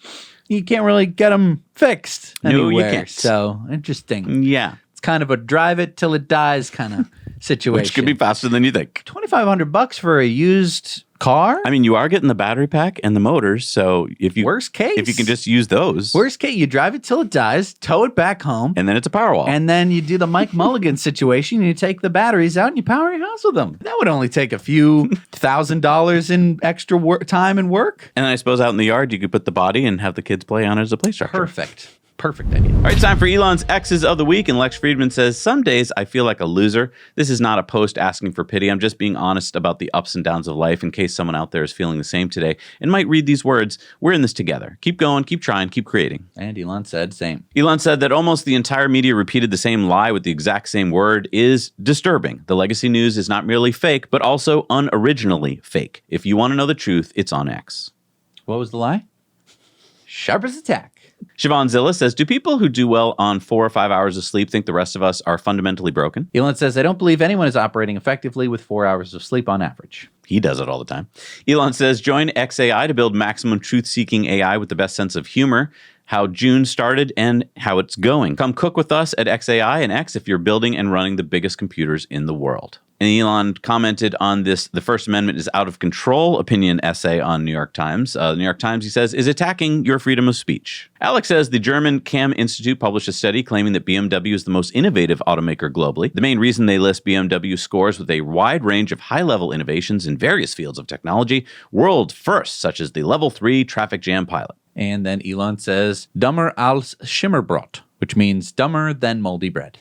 you can't really get them fixed anywhere. No, you can't. So interesting. Yeah. It's kind of a drive it till it dies kind of situation. Which could be faster than you think. $2,500 for a used car? I mean, you are getting the battery pack and the motors, so if you worst case, if you can just use those. Worst case, you drive it till it dies, tow it back home, and then it's a Powerwall. And then you do the Mike Mulligan situation, you take the batteries out and you power your house with them. That would only take a few $1,000 in extra time and work. And I suppose out in the yard, you could put the body and have the kids play on it as a play structure. Perfect. Perfect idea. All right, time for Elon's X's of the week. And Lex Friedman says, some days I feel like a loser. This is not a post asking for pity. I'm just being honest about the ups and downs of life in case someone out there is feeling the same today and might read these words. We're in this together. Keep going, keep trying, keep creating. And Elon said same. Elon said that almost the entire media repeated the same lie with the exact same word is disturbing. The legacy news is not merely fake, but also unoriginally fake. If you want to know the truth, it's on X. What was the lie? Sharp as a tack. Siobhan Zilla says, do people who do well on 4 or 5 hours of sleep think the rest of us are fundamentally broken? Elon says, I don't believe anyone is operating effectively with 4 hours of sleep on average. He does it all the time. Elon says, join XAI to build maximum truth-seeking AI with the best sense of humor, how June started, and how it's going. Come cook with us at XAI and X if you're building and running the biggest computers in the world. And Elon commented on this, the First Amendment is out of control opinion essay on New York Times. The New York Times, he says, is attacking your freedom of speech. Alex says the German CAM Institute published a study claiming that BMW is the most innovative automaker globally. The main reason they list BMW scores with a wide range of high-level innovations in various fields of technology, world firsts, such as the Level 3 traffic jam pilot. And then Elon says, dummer als Schimmerbrot, which means dumber than moldy bread.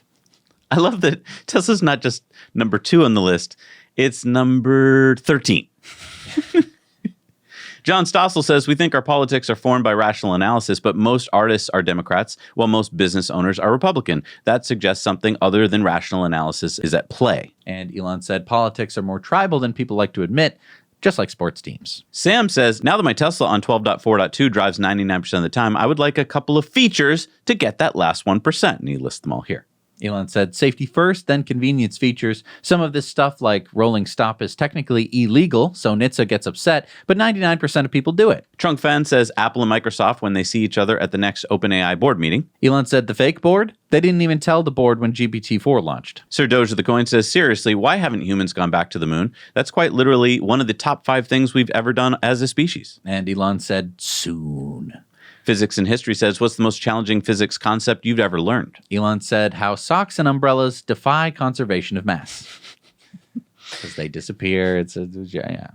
I love that Tesla's not just number 2 on the list, it's number 13. John Stossel says, we think our politics are formed by rational analysis, but most artists are Democrats, while most business owners are Republican. That suggests something other than rational analysis is at play. And Elon said, politics are more tribal than people like to admit, just like sports teams. Sam says, now that my Tesla on 12.4.2 drives 99% of the time, I would like a couple of features to get that last 1%. And he lists them all here. Elon said safety first, then convenience features. Some of this stuff, like rolling stop, is technically illegal, so NHTSA gets upset, but 99% of people do it. Trunk Fan says Apple and Microsoft when they see each other at the next OpenAI board meeting. Elon said the fake board? They didn't even tell the board when GPT-4 launched. Sir Doge of the Coin says, seriously, why haven't humans gone back to the moon? That's quite literally one of the top 5 things we've ever done as a species. And Elon said, soon. Physics and History says, what's the most challenging physics concept you've ever learned? Elon said how socks and umbrellas defy conservation of mass. Because they disappear. Yeah.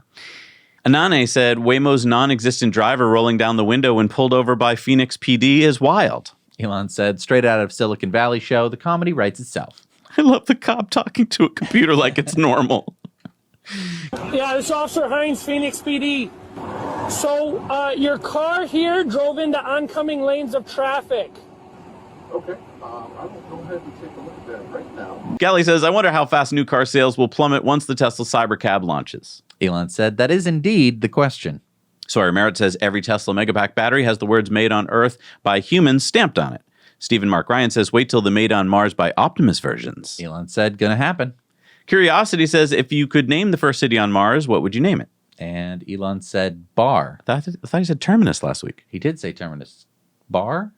Anane said, Waymo's non-existent driver rolling down the window when pulled over by Phoenix PD is wild. Elon said, straight out of Silicon Valley show, the comedy writes itself. I love the cop talking to a computer like it's normal. Yeah, this is Officer Hines, Phoenix PD. So, your car here drove into oncoming lanes of traffic. Okay, I will go ahead and take a look at that right now. Gally says, I wonder how fast new car sales will plummet once the Tesla Cybercab launches. Elon said, that is indeed the question. Sawyer Merritt says, every Tesla Megapack battery has the words made on Earth by humans stamped on it. Stephen Mark Ryan says, wait till the made on Mars by Optimus versions. Elon said, gonna happen. Curiosity says, if you could name the first city on Mars, what would you name it? And Elon said, bar. I thought he said Terminus last week. He did say Terminus. Bar?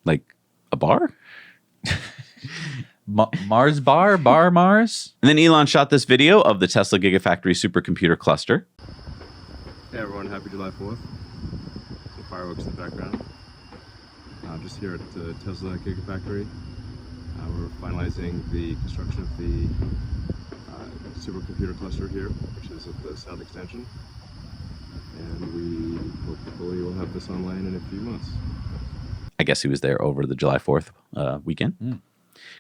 Like a bar? Mars bar? Bar Mars? And then Elon shot this video of the Tesla Gigafactory supercomputer cluster. Hey everyone, happy July 4th. The fireworks in the background. Just here at the Tesla Gigafactory. We're finalizing the construction of the supercomputer cluster here, which is at the Sound Extension. And we hopefully will have this online in a few months. I guess he was there over the July 4th weekend.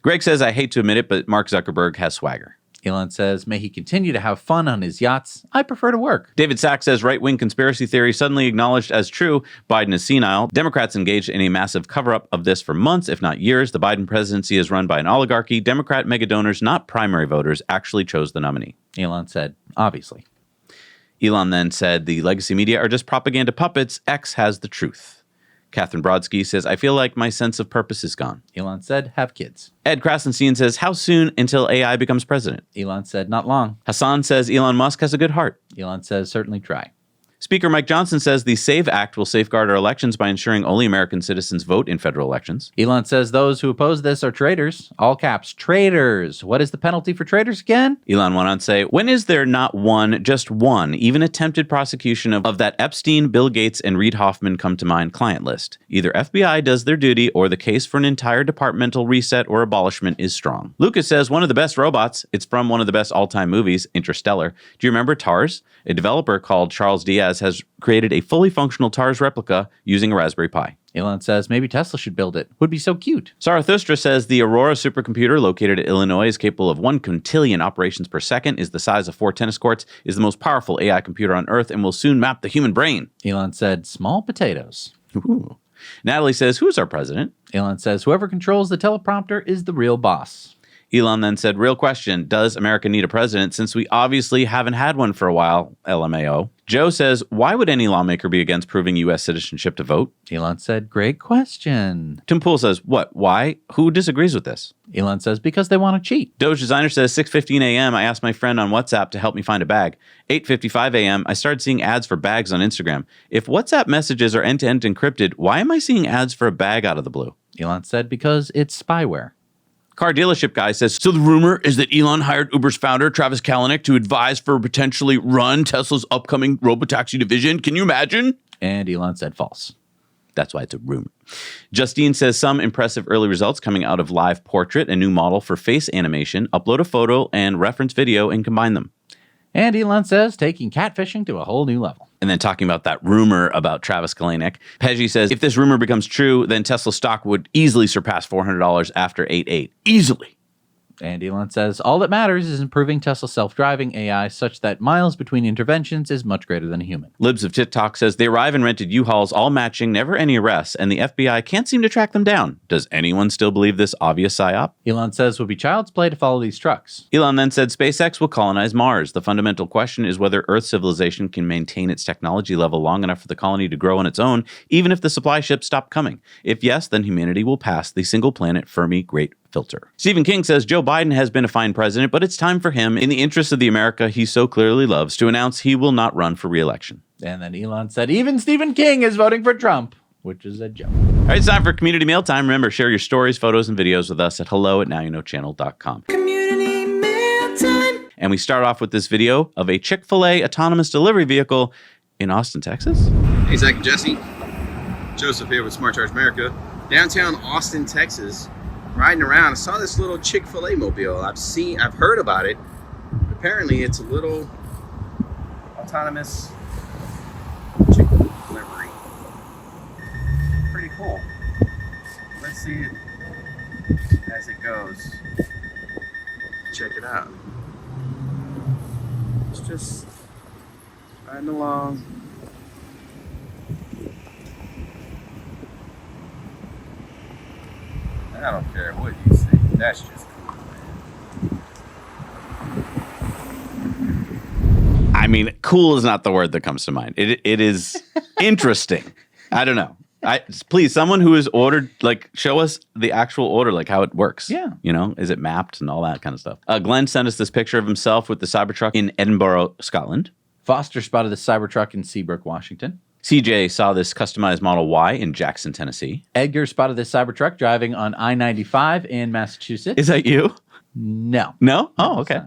Greg says, I hate to admit it, but Mark Zuckerberg has swagger. Elon says, may he continue to have fun on his yachts. I prefer to work. David Sachs says, right-wing conspiracy theory suddenly acknowledged as true. Biden is senile. Democrats engaged in a massive cover-up of this for months, if not years. The Biden presidency is run by an oligarchy. Democrat mega donors, not primary voters, actually chose the nominee. Elon said, obviously. Elon then said, the legacy media are just propaganda puppets. X has the truth. Catherine Brodsky says, I feel like my sense of purpose is gone. Elon said, have kids. Ed Krasenstein says, how soon until AI becomes president? Elon said, not long. Hassan says, Elon Musk has a good heart. Elon says, certainly try. Speaker Mike Johnson says the SAVE Act will safeguard our elections by ensuring only American citizens vote in federal elections. Elon says those who oppose this are traitors. All caps, traitors. What is the penalty for traitors again? Elon went on to say, when is there not one, just one, even attempted prosecution of that Epstein, Bill Gates, and Reid Hoffman come to mind client list? Either FBI does their duty or the case for an entire departmental reset or abolishment is strong. Lucas says, one of the best robots. It's from one of the best all-time movies, Interstellar. Do you remember TARS? A developer called Charles Diaz has created a fully functional TARS replica using a Raspberry Pi. Elon says maybe Tesla should build it. Would be so cute. Zarathustra says the Aurora supercomputer located in Illinois is capable of 1 quintillion operations per second, is the size of 4 tennis courts, is the most powerful AI computer on Earth, and will soon map the human brain. Elon said small potatoes. Ooh. Natalie says, who's our president? Elon says whoever controls the teleprompter is the real boss. Elon then said, real question, does America need a president since we obviously haven't had one for a while, LMAO? Joe says, why would any lawmaker be against proving U.S. citizenship to vote? Elon said, great question. Tim Pool says, what, why? Who disagrees with this? Elon says, because they want to cheat. Doge Designer says, 6:15 a.m., I asked my friend on WhatsApp to help me find a bag. 8:55 a.m., I started seeing ads for bags on Instagram. If WhatsApp messages are end-to-end encrypted, why am I seeing ads for a bag out of the blue? Elon said, because it's spyware. Car dealership guy says, so the rumor is that Elon hired Uber's founder, Travis Kalanick, to advise for potentially run Tesla's upcoming Robotaxi division. Can you imagine? And Elon said false. That's why it's a rumor. Justine says some impressive early results coming out of Live Portrait, a new model for face animation. Upload a photo and reference video and combine them. And Elon says taking catfishing to a whole new level. And then talking about that rumor about Travis Kalanick, Peggy says, if this rumor becomes true, then Tesla stock would easily surpass $400 after 8.8. Easily. And Elon says, all that matters is improving Tesla's self-driving AI such that miles between interventions is much greater than a human. Libs of TikTok says, they arrive and rented U-Hauls, all matching, never any arrests, and the FBI can't seem to track them down. Does anyone still believe this obvious psyop? Elon says would be child's play to follow these trucks. Elon then said SpaceX will colonize Mars. The fundamental question is whether Earth civilization can maintain its technology level long enough for the colony to grow on its own, even if the supply ships stop coming. If yes, then humanity will pass the single planet Fermi Great filter. Stephen King says Joe Biden has been a fine president, but it's time for him, in the interest of the America he so clearly loves, to announce he will not run for re-election. And then Elon said even Stephen King is voting for Trump, which is a joke. All right, it's time for Community Mail Time. Remember, share your stories, photos, and videos with us at hello@nowyouknowchannel.com. Community Mail Time. And we start off with this video of a Chick-fil-A autonomous delivery vehicle in Austin, Texas. Hey, Zach and Jesse. Joseph here with Smart Charge America. Downtown Austin, Texas. Riding around, I saw this little Chick-fil-A mobile. I've heard about it. Apparently, it's a little autonomous chicken delivery. Pretty cool. Let's see it as it goes. Check it out. It's just riding along. I don't care what you say. That's just cool, man. I mean, cool is not the word that comes to mind. It is interesting. I don't know. Please, someone who has ordered, like, show us the actual order, like how it works. Yeah. You know, is it mapped and all that kind of stuff? Glenn sent us this picture of himself with the Cybertruck in Edinburgh, Scotland. Foster spotted the Cybertruck in Seabrook, Washington. CJ saw this customized Model Y in Jackson, Tennessee. Edgar spotted this Cybertruck driving on I-95 in Massachusetts. Is that you? No. No? Oh, okay.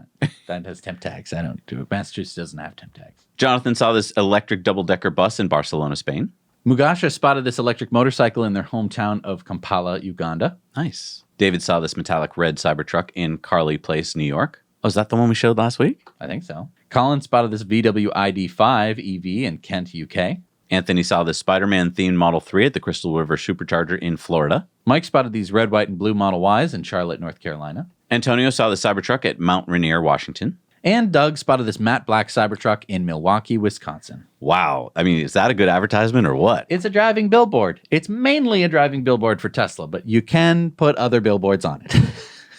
That has temp tags. I don't do it. Massachusetts doesn't have temp tags. Jonathan saw this electric double-decker bus in Barcelona, Spain. Mugasha spotted this electric motorcycle in their hometown of Kampala, Uganda. Nice. David saw this metallic red Cybertruck in Carly Place, New York. Oh, is that the one we showed last week? I think so. Colin spotted this VW ID5 EV in Kent, UK. Anthony saw this Spider-Man themed Model 3 at the Crystal River Supercharger in Florida. Mike spotted these red, white, and blue Model Ys in Charlotte, North Carolina. Antonio saw the Cybertruck at Mount Rainier, Washington. And Doug spotted this matte black Cybertruck in Milwaukee, Wisconsin. Wow. I mean, is that a good advertisement or what? It's a driving billboard. It's mainly a driving billboard for Tesla, but you can put other billboards on it.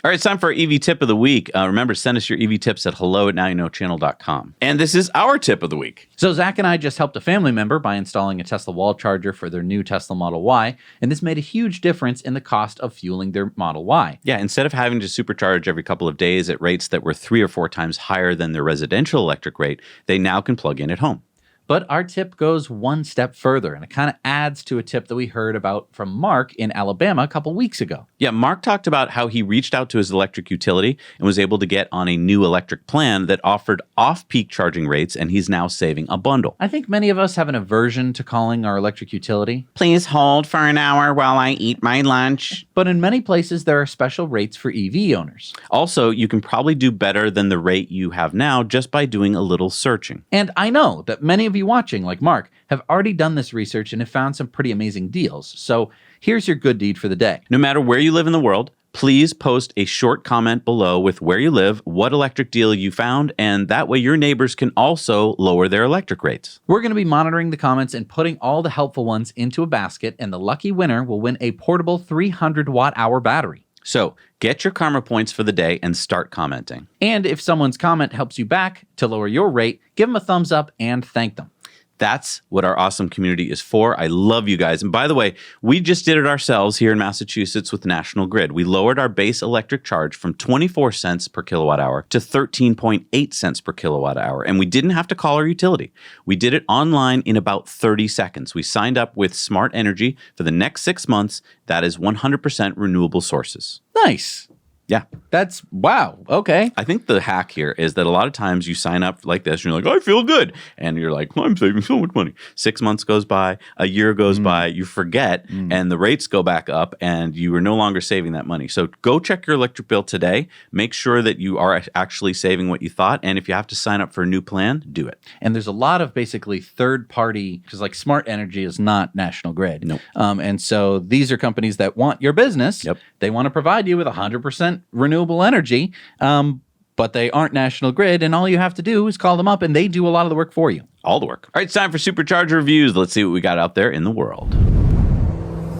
All right, it's time for our EV tip of the week. Remember, send us your EV tips at hello@nowyouknowchannel.com. And this is our tip of the week. So Zach and I just helped a family member by installing a Tesla wall charger for their new Tesla Model Y, and this made a huge difference in the cost of fueling their Model Y. Yeah, instead of having to supercharge every couple of days at rates that were 3 or 4 times higher than their residential electric rate, they now can plug in at home. But our tip goes one step further, and it kind of adds to a tip that we heard about from Mark in Alabama a couple weeks ago. Yeah, Mark talked about how he reached out to his electric utility and was able to get on a new electric plan that offered off-peak charging rates, and he's now saving a bundle. I think many of us have an aversion to calling our electric utility. Please hold for an hour while I eat my lunch. But in many places, there are special rates for EV owners. Also, you can probably do better than the rate you have now just by doing a little searching. And I know that many of you watching, like Mark, have already done this research and have found some pretty amazing deals. So here's your good deed for the day. No matter where you live in the world, please post a short comment below with where you live, what electric deal you found, and that way your neighbors can also lower their electric rates. We're going to be monitoring the comments and putting all the helpful ones into a basket, and the lucky winner will win a portable 300 watt-hour battery. So get your karma points for the day and start commenting. And if someone's comment helps you back to lower your rate, give them a thumbs up and thank them. That's what our awesome community is for. I love you guys. And by the way, we just did it ourselves here in Massachusetts with National Grid. We lowered our base electric charge from 24 cents per kilowatt hour to 13.8 cents per kilowatt hour. And we didn't have to call our utility. We did it online in about 30 seconds. We signed up with Smart Energy for the next 6 months. That is 100% renewable sources. Nice. Yeah. That's, wow, okay. I think the hack here is that a lot of times you sign up like this and you're like, I feel good. And you're like, well, I'm saving so much money. 6 months goes by, a year goes by, you forget, and the rates go back up and you are no longer saving that money. So go check your electric bill today. Make sure that you are actually saving what you thought. And if you have to sign up for a new plan, do it. And there's a lot of basically third party, because like Smart Energy is not National Grid. Nope. And so these are companies that want your business. Yep. They want to provide you with 100% renewable energy, but they aren't National Grid, and all you have to do is call them up, and they do a lot of the work for you. All the work. All right, it's time for Supercharger reviews. Let's see what we got out there in the world.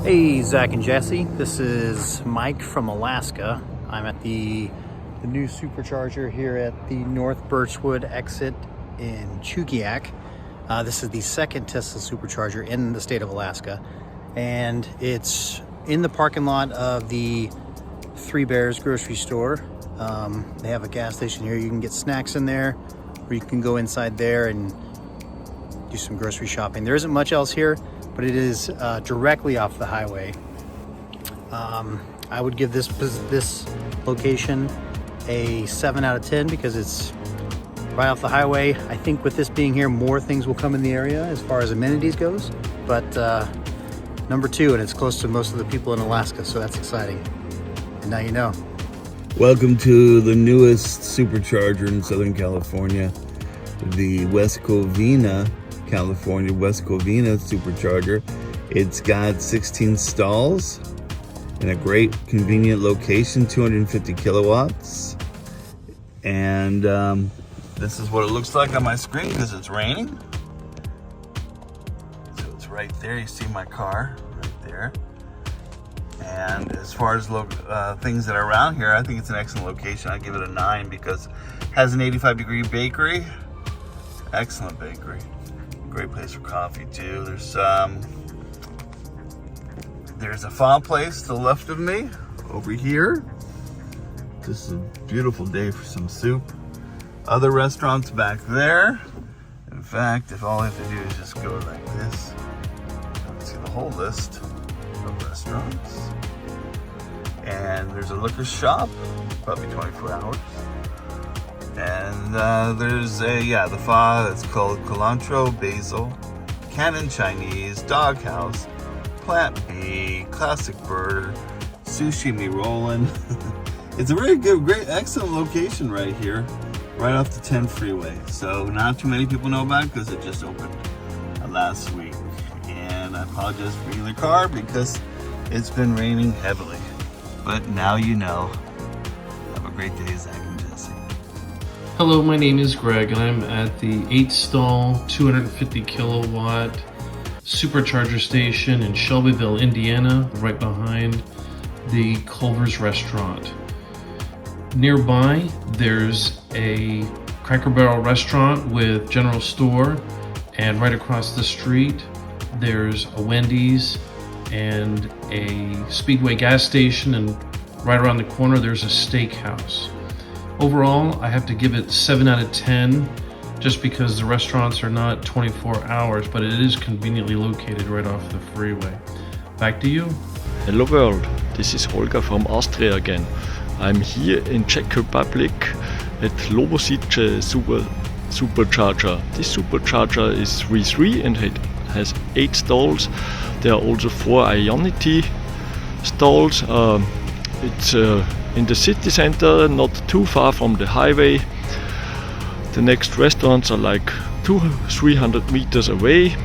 Hey, Zach and Jesse. This is Mike from Alaska. I'm at the new Supercharger here at the North Birchwood exit in Chugiak. This is the second Tesla Supercharger in the state of Alaska, and it's in the parking lot of the Three Bears grocery store. They have a gas station here. You can get snacks in there, or you can go inside there and do some grocery shopping. There isn't much else here, but it is directly off the highway. I would give this location a 7 out of 10 because it's right off the highway. I think with this being here, more things will come in the area as far as amenities goes. But number 2, and it's close to most of the people in Alaska, so that's exciting. And now you know. Welcome to the newest supercharger in Southern California, the West Covina, California West Covina supercharger. It's got 16 stalls in a great convenient location, 250 kilowatts. And this is what it looks like on my screen because it's raining. So it's right there, you see my car right there. And as far as things that are around here, I think it's an excellent location. I'd give it a 9 because it has an 85-degree bakery. Excellent bakery. Great place for coffee too. There's a file place to the left of me over here. This is a beautiful day for some soup. Other restaurants back there. In fact, if all I have to do is just go like this, you can see the whole list of restaurants. And there's a liquor shop, probably 24 hours. And there's the pho, it's called Cilantro Basil, Cannon Chinese, Doghouse, Plant B, Classic Burger, Sushi Me Rollin'. It's a very good, great, excellent location right here, right off the 10 freeway. So not too many people know about it because it just opened last week. And I apologize for being in the car because it's been raining heavily. But now you know. Have a great day, Zach and Jesse. Hello, my name is Greg, and I'm at the 8-stall, 250 kilowatt supercharger station in Shelbyville, Indiana, right behind the Culver's restaurant. Nearby, there's a Cracker Barrel restaurant with general store, and right across the street, there's a Wendy's and a Speedway gas station, and right around the corner, there's a steakhouse. Overall, I have to give it 7 out of 10, just because the restaurants are not 24 hours, but it is conveniently located right off the freeway. Back to you. Hello world, this is Holger from Austria again. I'm here in Czech Republic at Lobotice Supercharger. This supercharger is 3.3 and it has 8 stalls. There are also 4 Ionity stalls. It's in the city center, not too far from the highway. The next restaurants are like 200-300 meters away.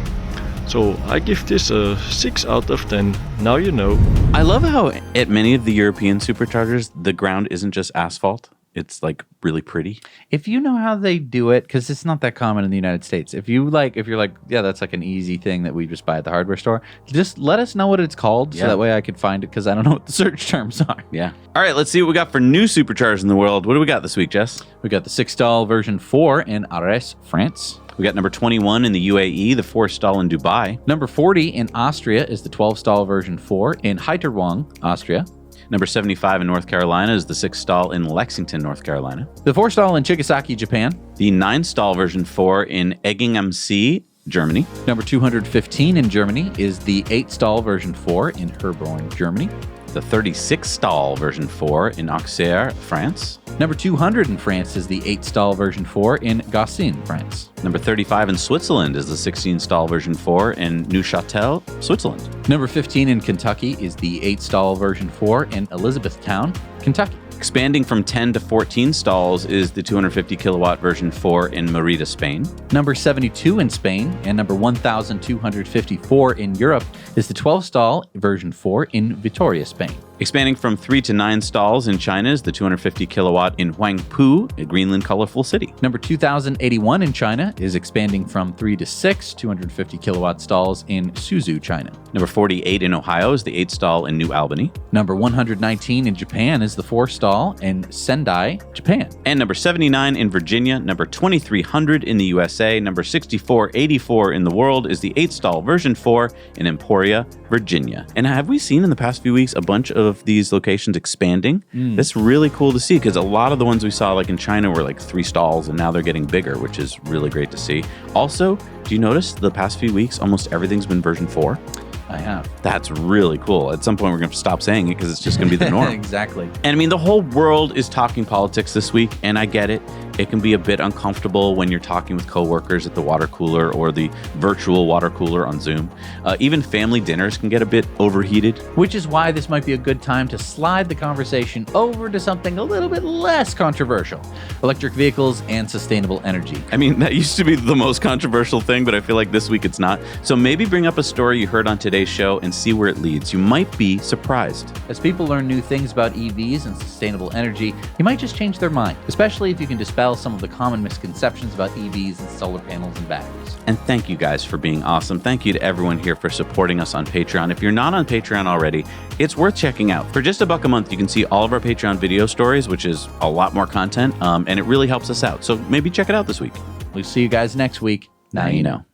So I give this a 6 out of 10. Now you know. I love how at many of the European superchargers, the ground isn't just asphalt. It's like really pretty. If you know how they do it, because it's not that common in the United States. If you're like, yeah, that's like an easy thing that we just buy at the hardware store, just let us know what it's called so that way I could find it, because I don't know what the search terms are. Yeah. All right, let's see what we got for new superchargers in the world. What do we got this week, Jess? We got the 6-stall version 4 in Arras, France. We got number 21 in the UAE, the 4-stall in Dubai. Number 40 in Austria is the 12-stall version 4 in Heiterwang, Austria. Number 75 in North Carolina is the 6-stall in Lexington, North Carolina. The 4-stall in Chigasaki, Japan. The 9-stall version 4 in Egging am See, Germany. Number 215 in Germany is the 8-stall version 4 in Herborn, Germany. The 36-stall version 4 in Auxerre, France. Number 200 in France is the 8-stall version 4 in Gossin, France. Number 35 in Switzerland is the 16-stall version 4 in Neuchâtel, Switzerland. Number 15 in Kentucky is the 8-stall version 4 in Elizabethtown, Kentucky. Expanding from 10 to 14 stalls is the 250 kilowatt version 4 in Merida, Spain. Number 72 in Spain and number 1,254 in Europe is the 12-stall version 4 in Vitoria, Spain. Expanding from 3 to 9 stalls in China is the 250 kilowatt in Huangpu, a Greenland colorful city. Number 2,081 in China is expanding from 3 to 6 250 kilowatt stalls in Suzhou, China. Number 48 in Ohio is the 8-stall in New Albany. Number 119 in Japan is the 4-stall in Sendai, Japan. And number 79 in Virginia, number 2300 in the USA, number 6484 in the world is the 8-stall version 4 in Emporia, Virginia. And have we seen in the past few weeks a bunch of of these locations expanding. That's really cool to see because a lot of the ones we saw like in China were like 3 stalls and now they're getting bigger, which is really great to see. Also, do you notice the past few weeks, almost everything's been version 4? I have. That's really cool. At some point, we're going to stop saying it because it's just going to be the norm. Exactly. And I mean, the whole world is talking politics this week, and I get it. It can be a bit uncomfortable when you're talking with coworkers at the water cooler or the virtual water cooler on Zoom. Even family dinners can get a bit overheated. Which is why this might be a good time to slide the conversation over to something a little bit less controversial. Electric vehicles and sustainable energy. I mean, that used to be the most controversial thing, but I feel like this week it's not. So maybe bring up a story you heard on today's show and see where it leads. You might be surprised. As people learn new things about EVs and sustainable energy, you might just change their mind, especially if you can dispel some of the common misconceptions about EVs and solar panels and batteries. And thank you guys for being awesome. Thank you to everyone here for supporting us on Patreon. If you're not on Patreon already, it's worth checking out. For just $1 a month, you can see all of our Patreon video stories, which is a lot more content, and it really helps us out. So maybe check it out this week. We'll see you guys next week. Now you know.